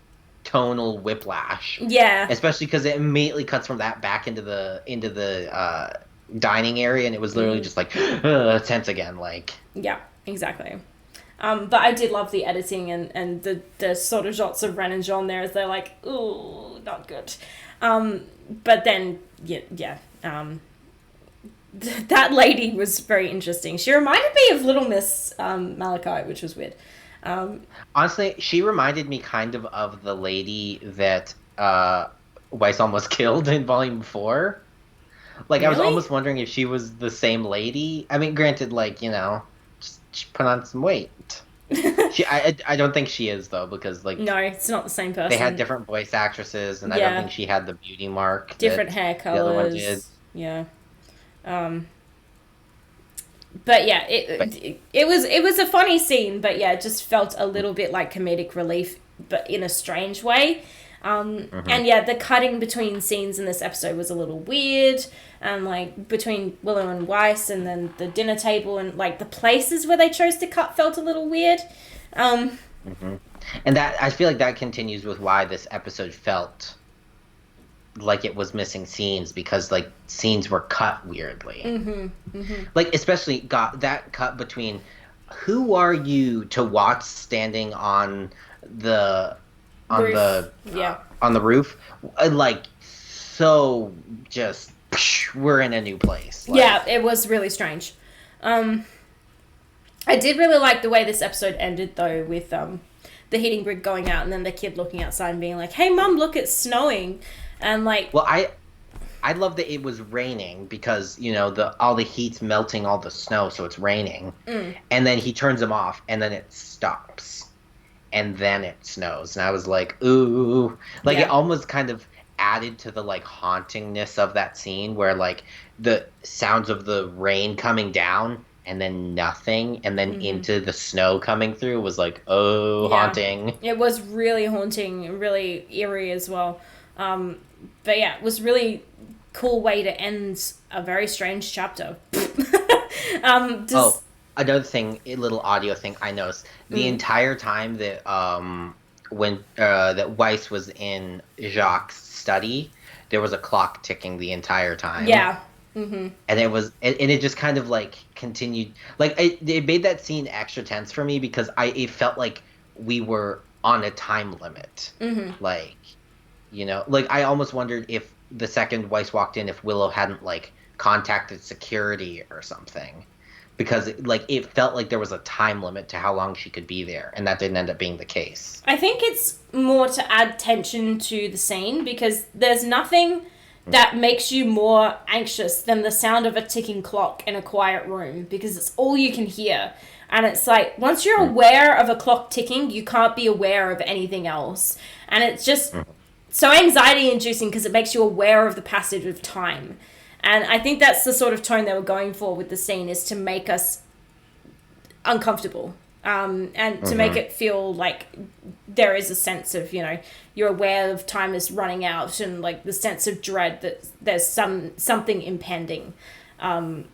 tonal whiplash. Yeah. Especially because it immediately cuts from that back into the dining area, and it was literally just like tense again. Like. Yeah, exactly. But I did love the editing and the sort of shots of Ren and John there as they're like, ooh, not good. But then, yeah. That lady was very interesting. She reminded me of Little Miss Malachi, which was weird. Honestly, she reminded me kind of the lady that Weiss almost killed in Volume 4. Like, really? I was almost wondering if she was the same lady. I mean, granted, like, she put on some weight. I don't think she is, though, because, like... No, it's not the same person. They had different voice actresses, and I don't think she had the beauty mark. Different hair colors. The other one did. Yeah. But yeah, it was a funny scene, but yeah, it just felt a little bit like comedic relief, but in a strange way. And yeah, the cutting between scenes in this episode was a little weird, and like between Willow and Weiss, and then the dinner table, and like the places where they chose to cut felt a little weird. And that, I feel like that continues with why this episode felt like it was missing scenes, because like scenes were cut weirdly. Like especially got that cut between who are you to watch standing on the roof, like so just we're in a new place. Like, yeah, it was really strange. I did really like the way this episode ended though, with the heating grid going out and then the kid looking outside and being like, hey mom, look, it's snowing. And like, well, I love that it was raining, because all the heat's melting all the snow, so it's raining. And then he turns them off, and then it stops, and then it snows, and I was like, ooh, like it almost kind of added to the like hauntingness of that scene, where like the sounds of the rain coming down and then nothing, and then into the snow coming through was like, haunting. It was really haunting, really eerie as well. But yeah, it was really cool way to end a very strange chapter. Another thing, a little audio thing I noticed, the entire time that that Weiss was in Jacques' study, there was a clock ticking the entire time. Yeah. And it just kind of like continued, like it made that scene extra tense for me, because it felt like we were on a time limit. Like, like I almost wondered if the second Weiss walked in, if Willow hadn't like contacted security or something, because it felt like there was a time limit to how long she could be there, and that didn't end up being the case. I think it's more to add tension to the scene, because there's nothing that makes you more anxious than the sound of a ticking clock in a quiet room, because it's all you can hear. And it's like, once you're aware of a clock ticking, you can't be aware of anything else. And it's just so anxiety-inducing, because it makes you aware of the passage of time. And I think that's the sort of tone they were going for with the scene, is to make us uncomfortable. And to make it feel like there is a sense of, you're aware of time is running out, and like the sense of dread that there's something impending. And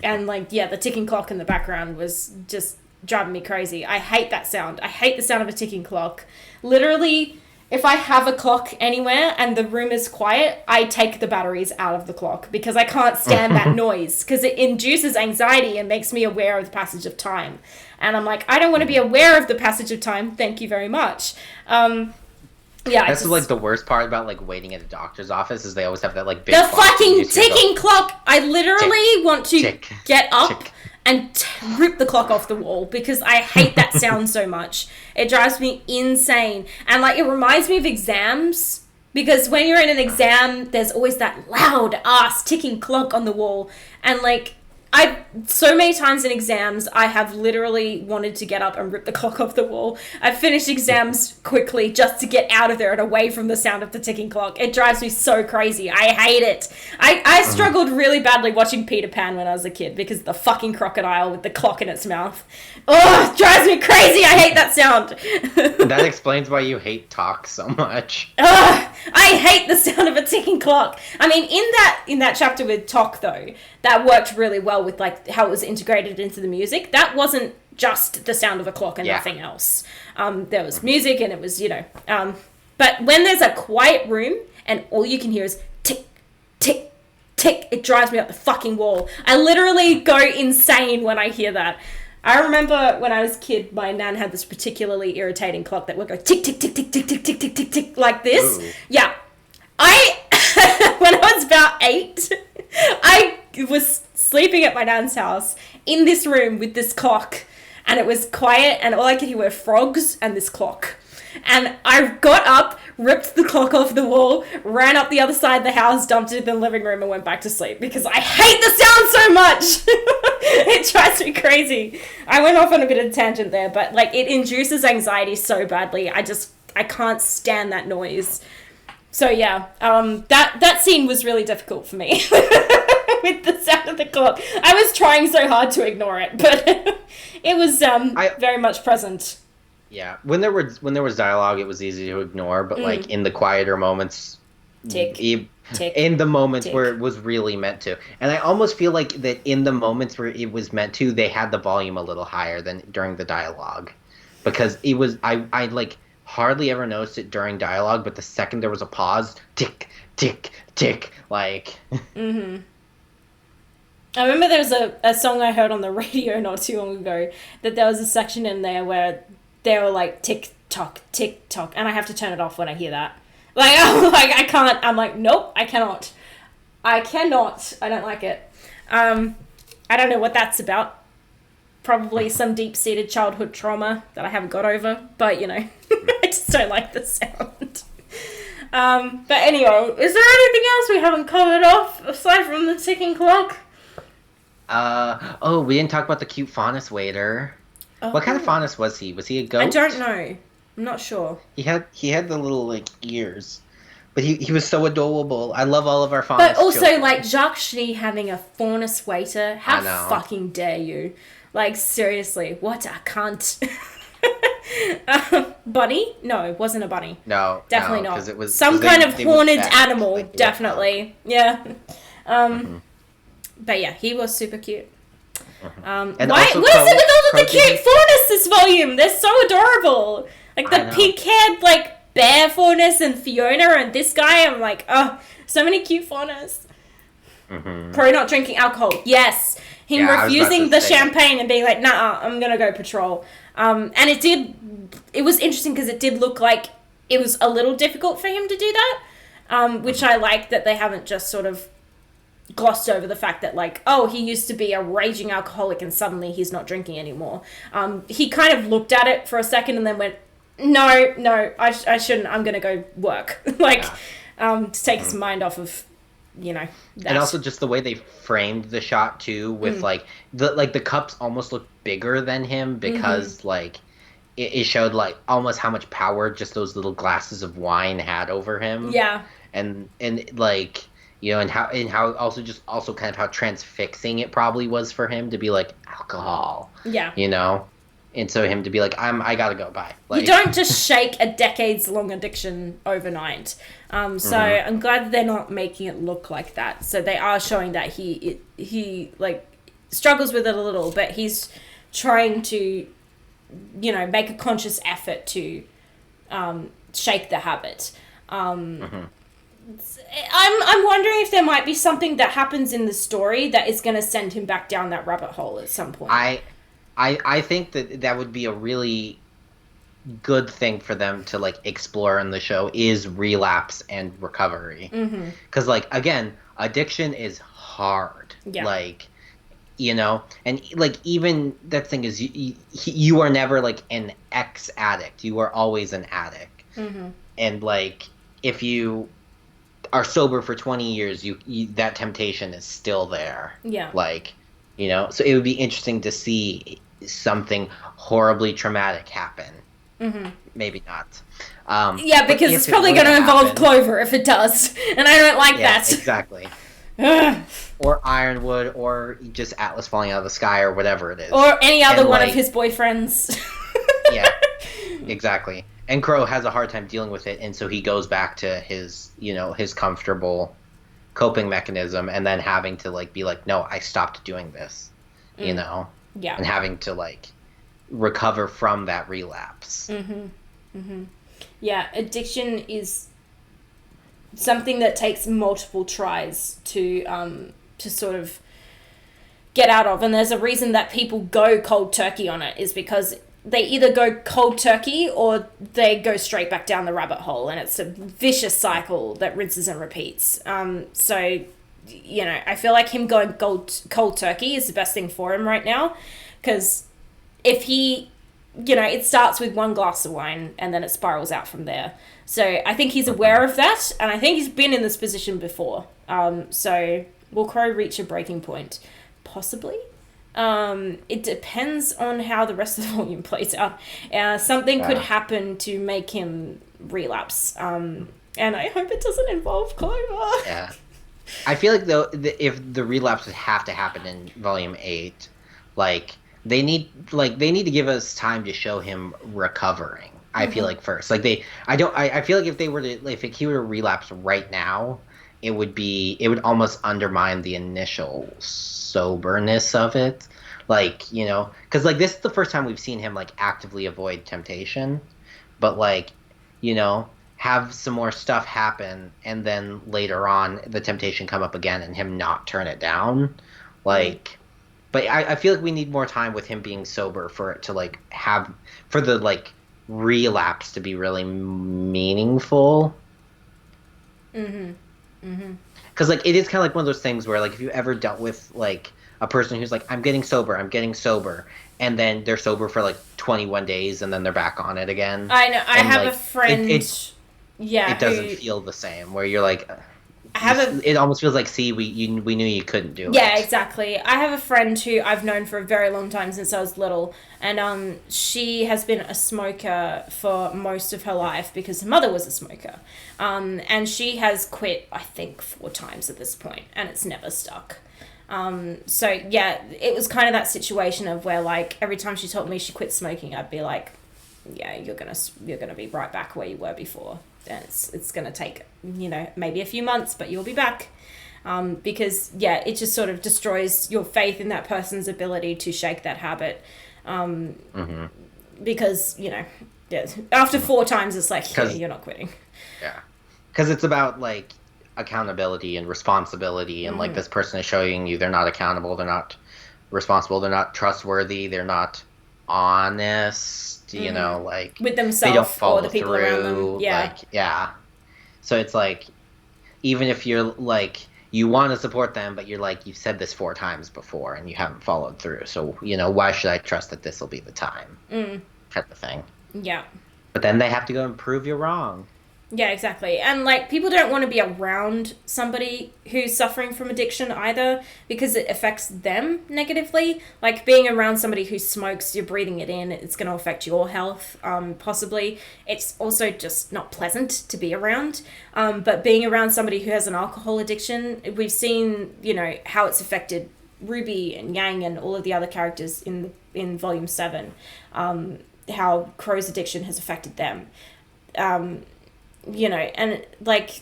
like, yeah, the ticking clock in the background was just driving me crazy. I hate that sound. I hate the sound of a ticking clock. Literally, if I have a clock anywhere and the room is quiet, I take the batteries out of the clock, because I can't stand that noise, because it induces anxiety and makes me aware of the passage of time. And I'm like, I don't want to be aware of the passage of time. Thank you very much. That's like the worst part about like waiting at a doctor's office, is they always have that like big the fucking ticking clock. I literally want to get up and rip the clock off the wall because I hate that sound so much. It drives me insane. And like it reminds me of exams because when you're in an exam, there's always that loud ass ticking clock on the wall. And like so many times in exams, I have literally wanted to get up and rip the clock off the wall. I've finished exams quickly just to get out of there and away from the sound of the ticking clock. It drives me so crazy. I hate it. I struggled really badly watching Peter Pan when I was a kid because of the fucking crocodile with the clock in its mouth. Oh, it drives me crazy. I hate that sound. That explains why you hate talk so much. I hate the sound of a ticking clock. I mean, in that chapter with Talk, though, that worked really well with like how it was integrated into the music. That wasn't just the sound of a clock and nothing else. There was music and it was, but when there's a quiet room and all you can hear is tick, tick, tick, it drives me up the fucking wall. I literally go insane when I hear that. I remember when I was a kid, my nan had this particularly irritating clock that would go tick, tick, tick, tick, tick, tick, tick, tick, tick, tick, like this. Ooh. Yeah. When I was about 8, I was sleeping at my nan's house in this room with this clock, and it was quiet, and all I could hear were frogs and this clock. And I got up, ripped the clock off the wall, ran up the other side of the house, dumped it in the living room, and went back to sleep because I hate the sound so much. It drives me crazy. I went off on a bit of a tangent there, but like it induces anxiety so badly. I can't stand that noise. So yeah, that scene was really difficult for me with the sound of the clock. I was trying so hard to ignore it, but it was very much present. Yeah, when there was dialogue, it was easy to ignore, but like in the quieter moments, tick, tick, in the moments tick. where it was really meant to, and I almost feel like that in the moments where it was meant to, they had the volume a little higher than during the dialogue, because it was I like hardly ever noticed it during dialogue, but the second there was a pause, tick, tick, tick, like. Mm-hmm. I remember there was a song I heard on the radio not too long ago that there was a section in there where they were like tick tock, and I have to turn it off when I hear that. Like I can't. I'm like, nope, I cannot. I don't like it. I don't know what that's about. Probably some deep-seated childhood trauma that I haven't got over, but I just don't like the sound. But anyway, is there anything else we haven't covered off aside from the ticking clock? We didn't talk about the cute Faunus waiter. Oh. What kind of Faunus was he? Was he a ghost? I don't know. I'm not sure. He had the little like ears, but he was so adorable. I love all of our Faunus. But also children. like Jacques Cheny having a Faunus waiter. How fucking dare you? Like seriously, what a cunt. Bunny? No, it wasn't a bunny. No, definitely not. It was some kind of horned animal. Like, definitely, yeah. But yeah, he was super cute. And what is it with all of the cute Faunus this volume? They're so adorable. Like the pink-haired like bear Faunus and Fiona and this guy. I'm like, oh, so many cute Faunus. Cory not drinking alcohol. Yes. Him refusing the champagne and being like, nah, I'm gonna go patrol. And it was interesting because it did look like it was a little difficult for him to do that, which I like that they haven't just sort of glossed over the fact that like, oh, he used to be a raging alcoholic and suddenly he's not drinking anymore. He kind of looked at it for a second and then went, no, I shouldn't, I'm gonna go work. To take his mind off of that. And also just the way they framed the shot too, with like the cups almost looked bigger than him because like it showed like almost how much power just those little glasses of wine had over him. Yeah. And like and how also kind of how transfixing it probably was for him to be like alcohol. Yeah. And so him to be like, I gotta go, bye. Like, you don't just shake a decades-long addiction overnight. So I'm glad that they're not making it look like that. So they are showing that he like struggles with it a little, but he's trying to, make a conscious effort to shake the habit. I'm wondering if there might be something that happens in the story that is going to send him back down that rabbit hole at some point. I think that would be a really good thing for them to like explore in the show is relapse and recovery. Because like again, addiction is hard. Yeah. Like you know, and like even that thing is you are never like an ex-addict, you are always an addict. And like if you are sober for 20 years, you that temptation is still there. Yeah. Like, you know, so it would be interesting to see something horribly traumatic happen. Maybe not. Yeah, But because if it's it probably were going to to involve happen, Clover if it does, and I don't like yeah, that. exactly. Or Ironwood, or just Atlas falling out of the sky, or whatever it is. Or any other And, one like, of his boyfriends. yeah, exactly. And Crow has a hard time dealing with it, and so he goes back to his, you know, his comfortable coping mechanism, and then having to like be like, no, I stopped doing this, you know, Yeah. and having to like recover from that relapse. Yeah, addiction is something that takes multiple tries to sort of get out of, and there's a reason that people go cold turkey on it, is because they either go cold turkey or they go straight back down the rabbit hole, and it's a vicious cycle that rinses and repeats. So, you know, I feel like him going cold turkey is the best thing for him right now, because if he, you know, it starts with one glass of wine and then it spirals out from there. So I think he's aware of that, and I think he's been in this position before. So will Crow reach a breaking point? Possibly. It depends on how the rest of the volume plays out. Something could happen to make him relapse. And I hope it doesn't involve Clover. Yeah. I feel like though, if the relapse would have to happen in volume 8, like they need to give us time to show him recovering. I feel like first, like I feel like if he were to relapse right now, it would almost undermine the initial soberness of it. Like, you know, because like this is the first time we've seen him like actively avoid temptation, but like, you know, have some more stuff happen, and then later on the temptation come up again and him not turn it down, like. But I feel like we need more time with him being sober for it to like for the like relapse to be really meaningful. Because like it is kind of like one of those things where like if you ever dealt with like a person who's like, I'm getting sober, and then they're sober for like 21 days and then they're back on it again. I know. I have like, a friend. It doesn't feel the same. Where you're like, it almost feels like, see, we knew you couldn't do it. Yeah, exactly. I have a friend who I've known for a very long time, since I was little, and she has been a smoker for most of her life because her mother was a smoker. And she has quit, I think, 4 times at this point, and it's never stuck. So yeah, it was kind of that situation of where like every time she told me she quit smoking, I'd be like, yeah, you're gonna be right back where you were before. And it's gonna take, you know, maybe a few months, but you'll be back. Because yeah, it just sort of destroys your faith in that person's ability to shake that habit. Because, you know, yeah, after 4 times it's like, yeah, you're not quitting. Yeah, because it's about like accountability and responsibility, and like this person is showing you they're not accountable, they're not responsible, they're not trustworthy, they're not honest, you know, like with themselves, they don't follow or the people through, around them. Yeah. Like, yeah. So it's like, even if you're like, you want to support them, but you're like, you've said this 4 times before and you haven't followed through. So, you know, why should I trust that this will be the time? Kind of thing. Yeah. But then they have to go and prove you're wrong. Yeah, exactly. And, like, people don't want to be around somebody who's suffering from addiction either, because it affects them negatively. Like, being around somebody who smokes, you're breathing it in, it's going to affect your health, possibly. It's also just not pleasant to be around. But being around somebody who has an alcohol addiction, we've seen, you know, how it's affected Ruby and Yang and all of the other characters in Volume 7, how Crow's addiction has affected them. You know, and like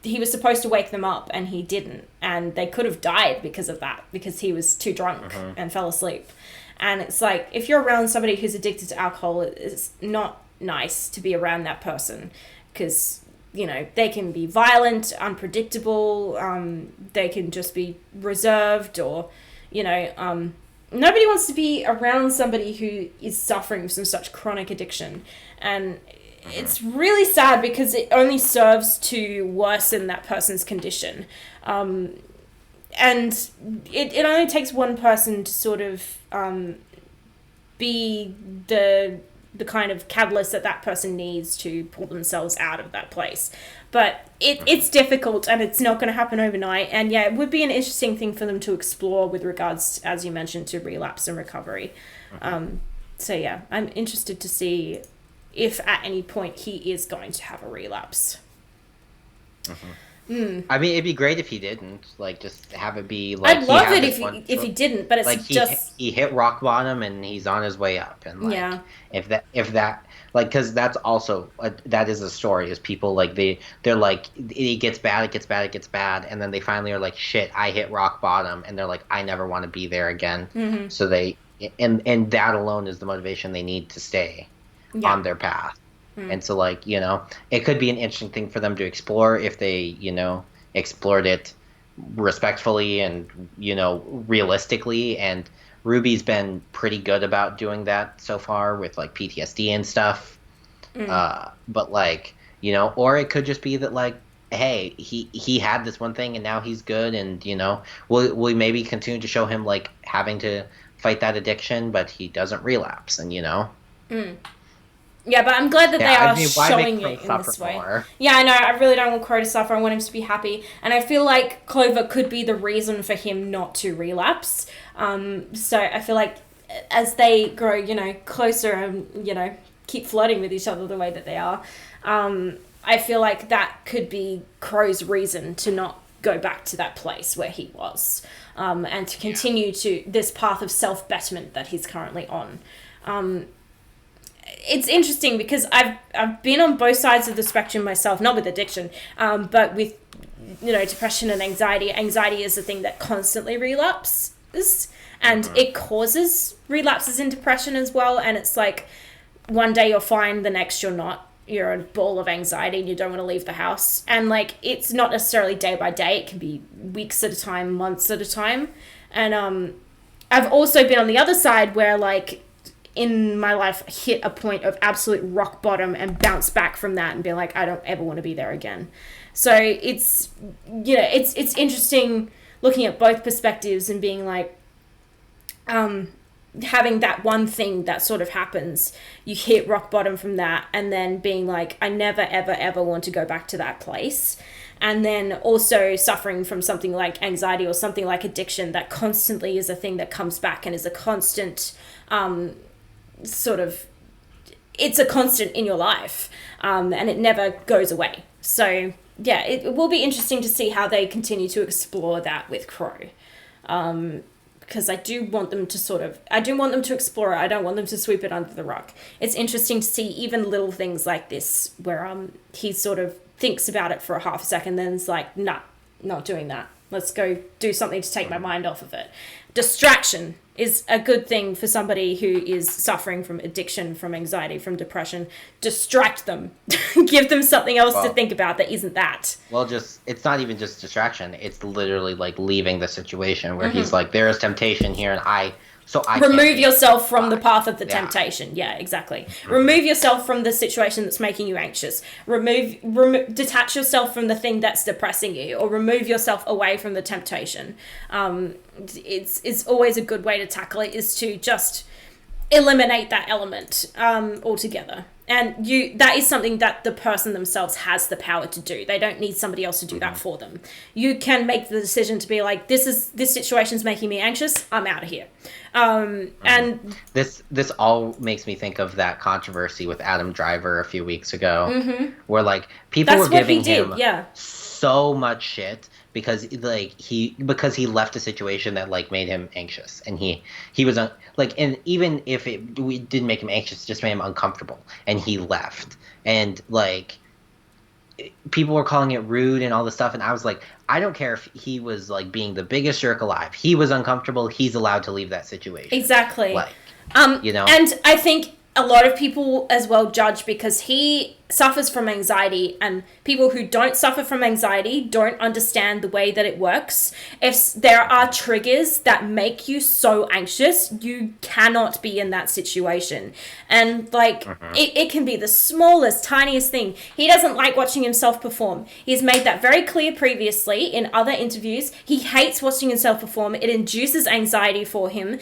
he was supposed to wake them up and he didn't, and they could have died because of that, because he was too drunk and fell asleep. And it's like, if you're around somebody who's addicted to alcohol, it's not nice to be around that person, because, you know, they can be violent, unpredictable, they can just be reserved, or, you know, nobody wants to be around somebody who is suffering from such chronic addiction. And it's really sad, because it only serves to worsen that person's condition. And and it only takes one person to sort of be the kind of catalyst that person needs to pull themselves out of that place. But it's difficult, and it's not going to happen overnight. And yeah, it would be an interesting thing for them to explore with regards, as you mentioned, to relapse and recovery. So yeah, I'm interested to see if at any point he is going to have a relapse. I mean, it'd be great if he didn't. Like, just have it be like. I'd love it if he didn't, but it's like he hit rock bottom and he's on his way up, and like if that like, because that's also that is a story, is people like they're like, it gets bad, and then they finally are like, shit, I hit rock bottom, and they're like, I never want to be there again. So they and that alone is the motivation they need to stay on their path. And so, like, you know, it could be an interesting thing for them to explore if they, you know, explored it respectfully and, you know, realistically. And Ruby's been pretty good about doing that so far with, like, PTSD and stuff. But, like, you know, or it could just be that, like, hey, he had this one thing and now he's good, and, you know, we'll maybe continue to show him, like, having to fight that addiction, but he doesn't relapse, and, you know. Yeah, but I'm glad that they are showing it in this way. More? Yeah, I know. I really don't want Crow to suffer. I want him to be happy. And I feel like Clover could be the reason for him not to relapse. So I feel like as they grow, you know, closer and, you know, keep flirting with each other the way that they are, I feel like that could be Crow's reason to not go back to that place where he was, and to continue to this path of self-betterment that he's currently on. It's interesting because I've been on both sides of the spectrum myself, not with addiction, but with, you know, depression and anxiety. Anxiety is the thing that constantly relapses, and it causes relapses in depression as well. And it's like one day you're fine, the next you're not. You're a ball of anxiety and you don't want to leave the house. And like, it's not necessarily day by day. It can be weeks at a time, months at a time. And I've also been on the other side where, like, in my life hit a point of absolute rock bottom and bounce back from that and be like, I don't ever want to be there again. So it's, you know, it's interesting looking at both perspectives and being like, having that one thing that sort of happens, you hit rock bottom from that, and then being like, I never, ever, ever want to go back to that place. And then also suffering from something like anxiety or something like addiction that constantly is a thing that comes back and is a constant, sort of, it's a constant in your life, and it never goes away. So yeah, it will be interesting to see how they continue to explore that with Crow, because I do want them to explore it. I don't want them to sweep it under the rug. It's interesting to see even little things like this where he sort of thinks about it for a half a second, then it's like, nah, not doing that. Let's go do something to take my mind off of it. Distraction is a good thing for somebody who is suffering from addiction, from anxiety, from depression. Distract them. Give them something else to think about that isn't that. Well, it's not even just distraction. It's literally like leaving the situation where he's like, there is temptation here, and I remove yourself from the path of the temptation. Yeah, exactly. Remove yourself from the situation that's making you anxious. Detach yourself from the thing that's depressing you, or remove yourself away from the temptation. It's always a good way to tackle it, is to just eliminate that element altogether. And that is something that the person themselves has the power to do. They don't need somebody else to do that for them. You can make the decision to be like, this situation's making me anxious, I'm out of here. And this all makes me think of that controversy with Adam Driver a few weeks ago, where like people were giving him so much shit because he left a situation that like made him anxious, and he was and even if it didn't make him anxious, it just made him uncomfortable, and he left, and like people were calling it rude and all this stuff, and I was like, I don't care if he was like being the biggest jerk alive. He was uncomfortable. He's allowed to leave that situation. Exactly. Like, you know, and I think a lot of people as well judge because he suffers from anxiety, and people who don't suffer from anxiety don't understand the way that it works. If there are triggers that make you so anxious, you cannot be in that situation. And like it can be the smallest, tiniest thing. He doesn't like watching himself perform. He's made that very clear previously in other interviews. He hates watching himself perform. It induces anxiety for him.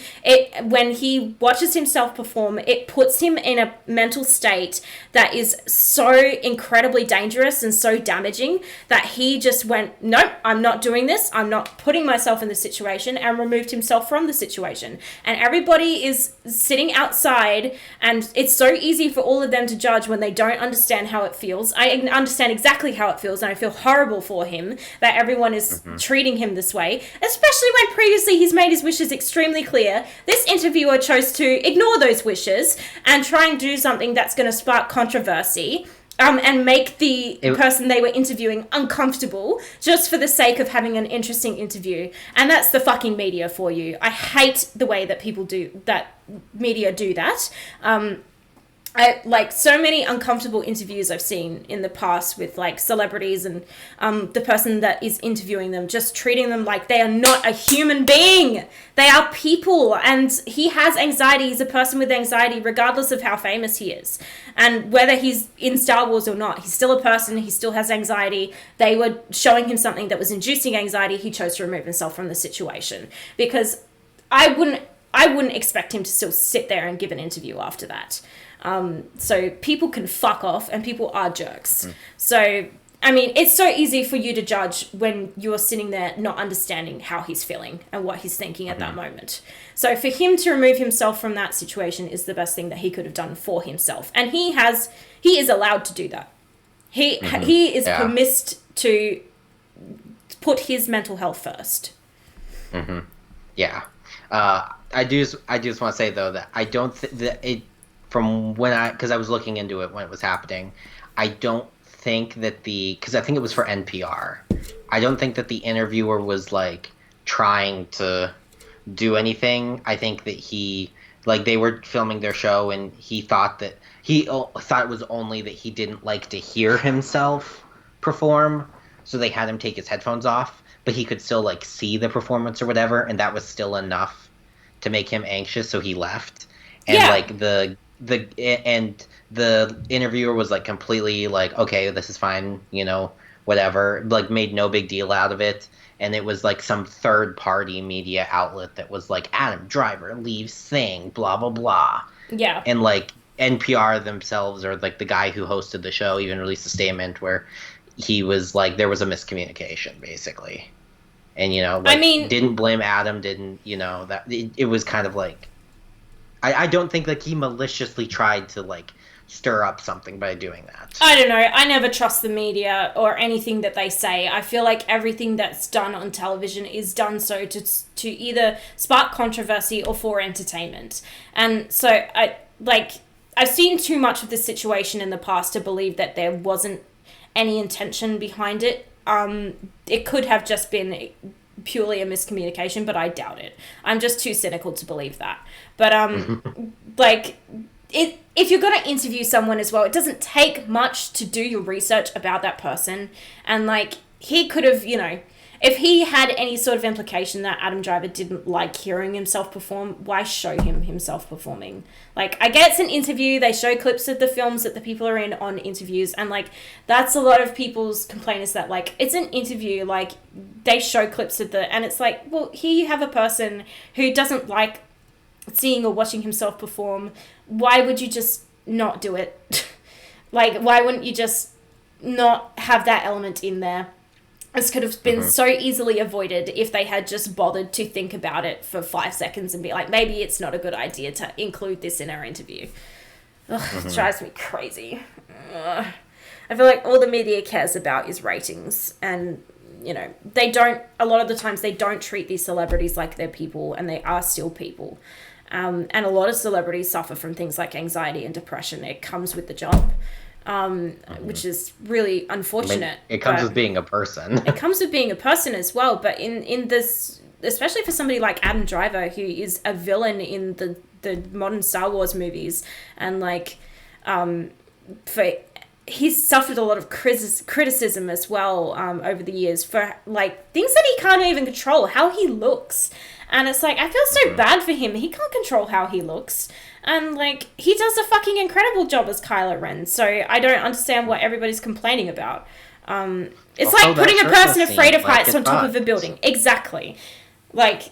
When he watches himself perform, it puts him in a mental state that is so incredibly dangerous and so damaging that he just went, nope, I'm not doing this. I'm not putting myself in this situation, and removed himself from the situation. And everybody is sitting outside, and it's so easy for all of them to judge when they don't understand how it feels. I understand exactly how it feels, and I feel horrible for him that everyone is treating him this way, especially when previously he's made his wishes extremely clear. This interviewer chose to ignore those wishes and try and do something that's going to spark controversy, and make the person they were interviewing uncomfortable just for the sake of having an interesting interview. And that's the fucking media for you. I hate the way that media do that. I like so many uncomfortable interviews I've seen in the past with like celebrities, and the person that is interviewing them just treating them like they are not a human being. They are people, and he has anxiety. He's a person with anxiety regardless of how famous he is. And whether he's in Star Wars or not, he's still a person. He still has anxiety. They were showing him something that was inducing anxiety. He chose to remove himself from the situation, because I wouldn't expect him to still sit there and give an interview after that. So people can fuck off, and people are jerks. So, I mean, it's so easy for you to judge when you're sitting there not understanding how he's feeling and what he's thinking at that moment. So for him to remove himself from that situation is the best thing that he could have done for himself. And he is allowed to do that. He is permitted to put his mental health first. Yeah. I just want to say though that I don't think that it, from when because I was looking into it when it was happening, I don't think that because I think it was for NPR. I don't think that the interviewer was like trying to do anything. I think that they were filming their show, and he thought it was only that he didn't like to hear himself perform, so they had him take his headphones off, but he could still like see the performance or whatever, and that was still enough to make him anxious, so he left. And like the interviewer was like completely like, okay, this is fine, whatever, like made no big deal out of it. And it was like some third party media outlet that was like, Adam Driver leaves thing, blah blah blah. Yeah. And like NPR themselves, or like the guy who hosted the show, even released a statement where he was like, there was a miscommunication basically. And didn't blame Adam, that it was kind of like, I don't think that he maliciously tried to like stir up something by doing that. I don't know. I never trust the media or anything that they say. I feel like everything that's done on television is done so to either spark controversy or for entertainment. And so I've seen too much of this situation in the past to believe that there wasn't any intention behind it. It could have just been purely a miscommunication, but I doubt it. I'm just too cynical to believe that. But if you're going to interview someone as well, it doesn't take much to do your research about that person. And like, he could have, if he had any sort of implication that Adam Driver didn't like hearing himself perform, why show him himself performing? Like, I get it's an interview. They show clips of the films that the people are in on interviews. And like, that's a lot of people's complaint, is that like, it's an interview. Like, they show clips of and it's like, well, here you have a person who doesn't like seeing or watching himself perform. Why would you just not do it? Like, why wouldn't you just not have that element in there? This could have been so easily avoided if they had just bothered to think about it for 5 seconds and be like, maybe it's not a good idea to include this in our interview. It drives me crazy. I feel like all the media cares about is ratings, and they don't, a lot of the times they don't treat these celebrities like they're people, and they are still people. And a lot of celebrities suffer from things like anxiety and depression. It comes with the job. Which is really unfortunate. It comes with being a person. It comes with being a person as well. But in this, especially for somebody like Adam Driver, who is a villain in the modern Star Wars movies, and like, for he's suffered a lot of criticism as well over the years for like things that he can't even control, how he looks. And it's like, I feel so bad for him. He can't control how he looks. And like, he does a fucking incredible job as Kylo Ren. So I don't understand what everybody's complaining about. It's like putting a person afraid of heights on top of a building. Exactly. Like,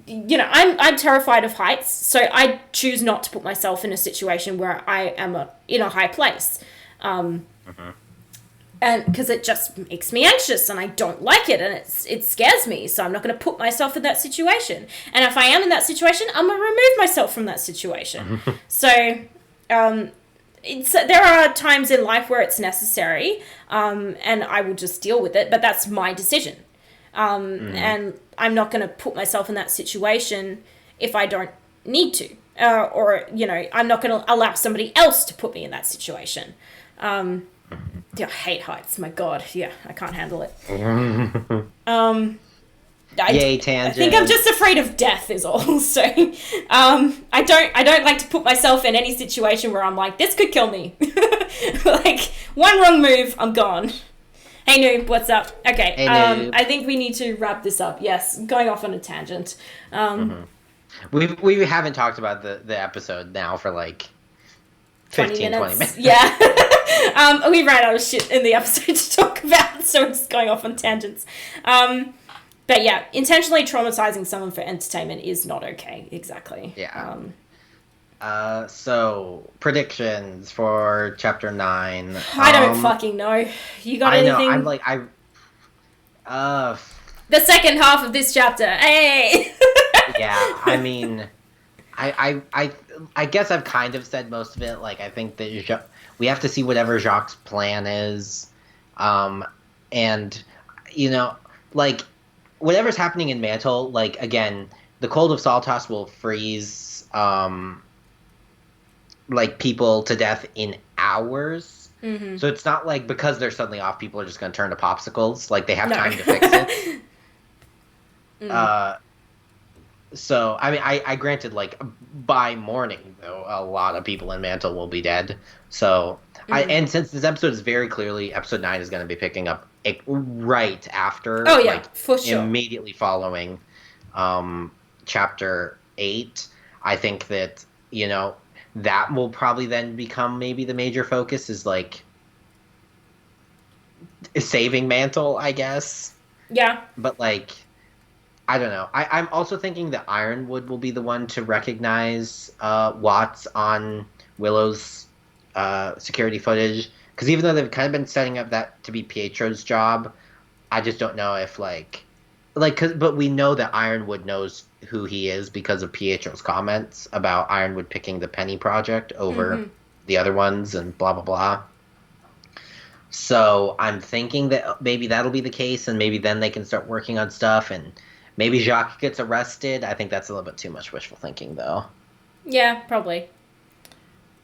you know, I'm terrified of heights, so I choose not to put myself in a situation where I am in a high place. And because it just makes me anxious and I don't like it and it scares me, so I'm not going to put myself in that situation. And if I am in that situation, I'm going to remove myself from that situation. So there are times in life where it's necessary, and I will just deal with it, but that's my decision. And I'm not going to put myself in that situation if I don't need to. Or, you know, I'm not going to allow somebody else to put me in that situation. Yeah, I hate heights. My God. Yeah, I can't handle it. Yay, tangent. I think I'm just afraid of death is all. So, I don't like to put myself in any situation where I'm like, this could kill me. Like, one wrong move, I'm gone. Hey, Noob, what's up? Okay, hey, Noob. I think we need to wrap this up. Yes, going off on a tangent. We haven't talked about the episode now for like 20 minutes. Yeah. We ran out of shit in the episode to talk about, so we're just going off on tangents. But yeah, intentionally traumatizing someone for entertainment is not okay. Exactly. Yeah. So predictions for chapter 9. I don't fucking know. You got anything? I know. The second half of this chapter. Hey. Yeah. I mean, I guess I've kind of said most of it. Like, I think that we have to see whatever Jacques' plan is, and you know, like whatever's happening in Mantle. Like again, the cold of Saltos will freeze like people to death in hours. So it's not like because they're suddenly off, people are just going to turn to popsicles. Like they have time to fix it. So I mean, I granted, like by morning though, a lot of people in Mantle will be dead. So and since this episode is very clearly episode 9 is going to be picking up right after, like for sure, immediately following chapter 8. I think that, you know, that will probably then become maybe the major focus is like saving Mantle, I guess. Yeah. But like, I don't know. I'm also thinking that Ironwood will be the one to recognize Watts on Willow's security footage. Because even though they've kind of been setting up that to be Pietro's job, I just don't know if but we know that Ironwood knows who he is because of Pietro's comments about Ironwood picking the Penny Project over the other ones and blah, blah, blah. So I'm thinking that maybe that'll be the case, and maybe then they can start working on stuff, and maybe Jacques gets arrested. I think that's a little bit too much wishful thinking, though. Yeah, probably.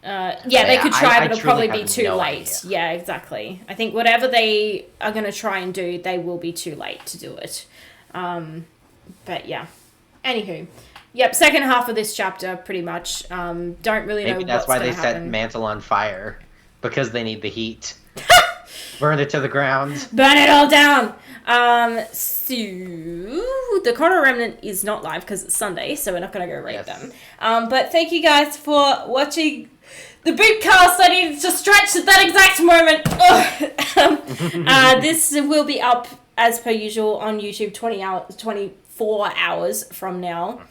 They could try, but it'll probably be too late. Idea. Yeah, exactly. I think whatever they are going to try and do, they will be too late to do it. But yeah. Anywho. Yep, second half of this chapter, pretty much. Don't really know what's going to happen. Maybe that's why they set Mantle on fire. Because they need the heat. Burn it to the ground. Burn it all down! So, the Corner Remnant is not live because it's Sunday, so we're not going to go rate them. But thank you guys for watching the Boopcast. I needed to stretch at that exact moment. This will be up, as per usual, on YouTube 24 hours from now,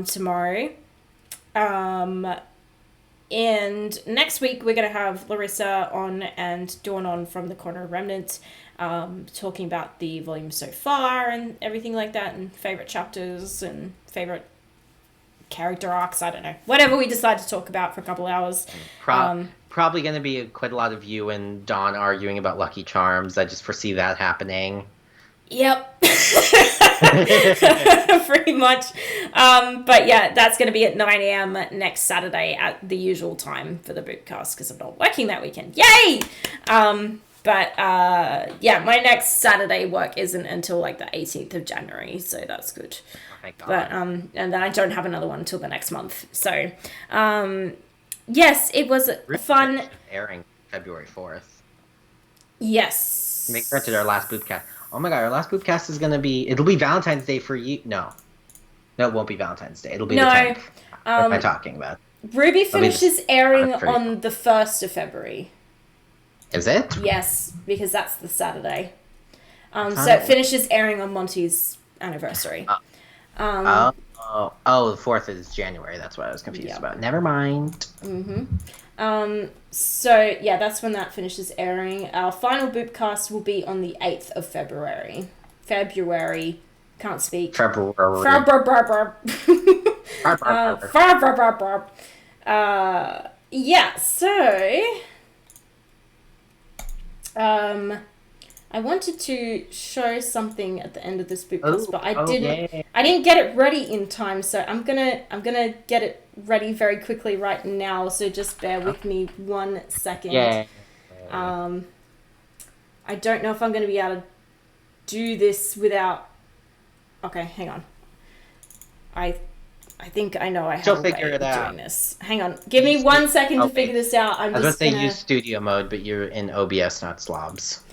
tomorrow. And next week we're going to have Larissa on and Dawn on from the Corner Remnant, talking about the volume so far and everything like that, and favourite chapters and favourite character arcs, I don't know. Whatever we decide to talk about for a couple hours. Probably going to be quite a lot of you and Dawn arguing about Lucky Charms. I just foresee that happening. Yep. Pretty much. But yeah, that's going to be at 9 a.m. next Saturday at the usual time for the Boopcast because I'm not working that weekend. Yay! My next Saturday work isn't until like the 18th of January, so that's good. Oh my God. But and then I don't have another one until the next month. So yes, it was fun. Airing February 4th. Yes. Make sure to our last Boopcast. Oh my god, our last Boopcast is gonna be. It'll be Valentine's Day for you. No, no, it won't be Valentine's Day. It'll be the No. 10th. What am I talking about? Ruby finishes airing for you. on the 1st of February. Is it? Yes, because that's the Saturday. So it finishes airing on Monty's anniversary. The 4th is January. That's what I was confused about. Never mind. So yeah, that's when that finishes airing. Our final Boopcast will be on the 8th of February. Can't speak. Yeah, so I wanted to show something at the end of this Boopcast, but I didn't get it ready in time, so I'm gonna get it ready very quickly right now, so just bear with me 1 second. Yeah. I don't know if I'm gonna be able to do this without... Okay, hang on. I think I know I have a way of doing this. Hang on. Give me 1 second to figure this out. I was just going to use studio mode, but you're in OBS, not slobs.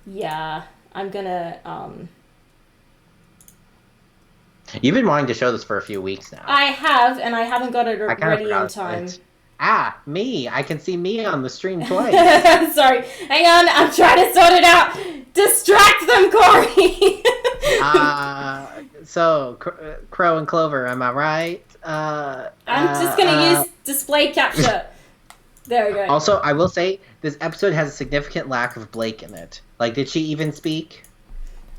Yeah, I'm gonna... You've been wanting to show this for a few weeks now. I have, and I haven't got it ready in time. Me. I can see me on the stream twice. Sorry. Hang on, I'm trying to sort it out. Distract them, Cory! So, Crow and Clover, am I right? I'm just going to use display capture. There we go. Also, I will say, this episode has a significant lack of Blake in it. Like, did she even speak?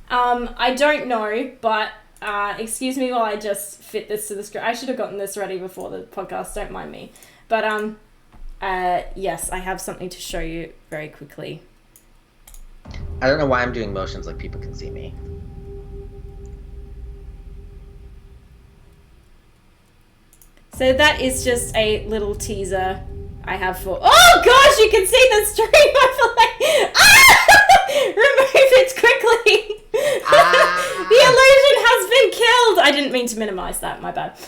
I don't know, but excuse me while I just fit this to the script. I should have gotten this ready before the podcast, don't mind me. But, yes, I have something to show you very quickly. I don't know why I'm doing motions like people can see me. So that is just a little teaser I have for... Oh gosh, you can see the stream overlay! Remove it quickly! The illusion has been killed! I didn't mean to minimize that, my bad.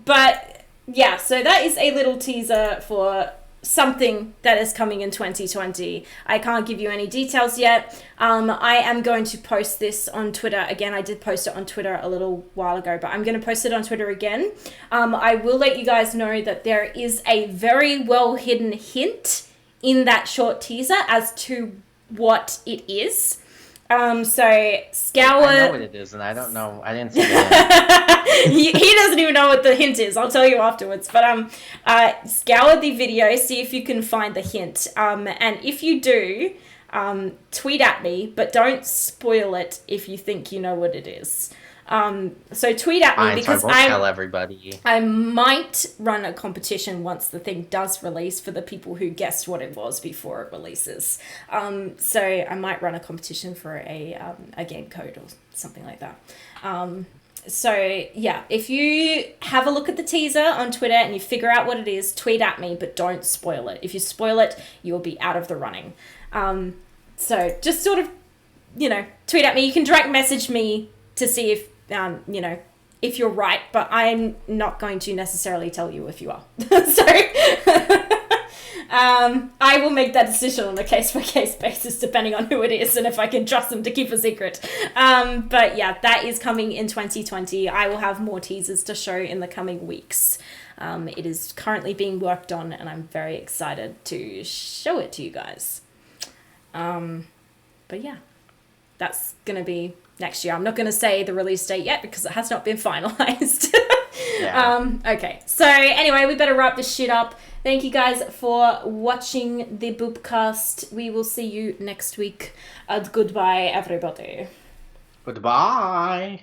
But yeah, so that is a little teaser for something that is coming in 2020. I can't give you any details yet. I am going to post this on Twitter again. I did post it on Twitter a little while ago, but I'm going to post it on Twitter again. I will let you guys know that there is a very well hidden hint in that short teaser as to what it is. So Scour... I know what it is, and I don't know. I didn't see it. He doesn't even know what the hint is. I'll tell you afterwards. But scour the video, see if you can find the hint. And if you do, tweet at me, but don't spoil it if you think you know what it is. So tweet at me because tell everybody. I might run a competition once the thing does release for the people who guessed what it was before it releases. So I might run a competition for a game code or something like that. So yeah, if you have a look at the teaser on Twitter and you figure out what it is, tweet at me, but don't spoil it. If you spoil it, you'll be out of the running. So just sort of, tweet at me. You can direct message me to see if, if you're right, but I'm not going to necessarily tell you if you are. So I will make that decision on a case-by-case basis depending on who it is and if I can trust them to keep a secret. But yeah, that is coming in 2020. I will have more teasers to show in the coming weeks. It is currently being worked on and I'm very excited to show it to you guys. But yeah, that's going to be next year. I'm not going to say the release date yet because it has not been finalized. Yeah. Okay, so anyway, we better wrap this shit up. Thank you guys for watching the Boopcast. We will see you next week. Goodbye, everybody. Goodbye.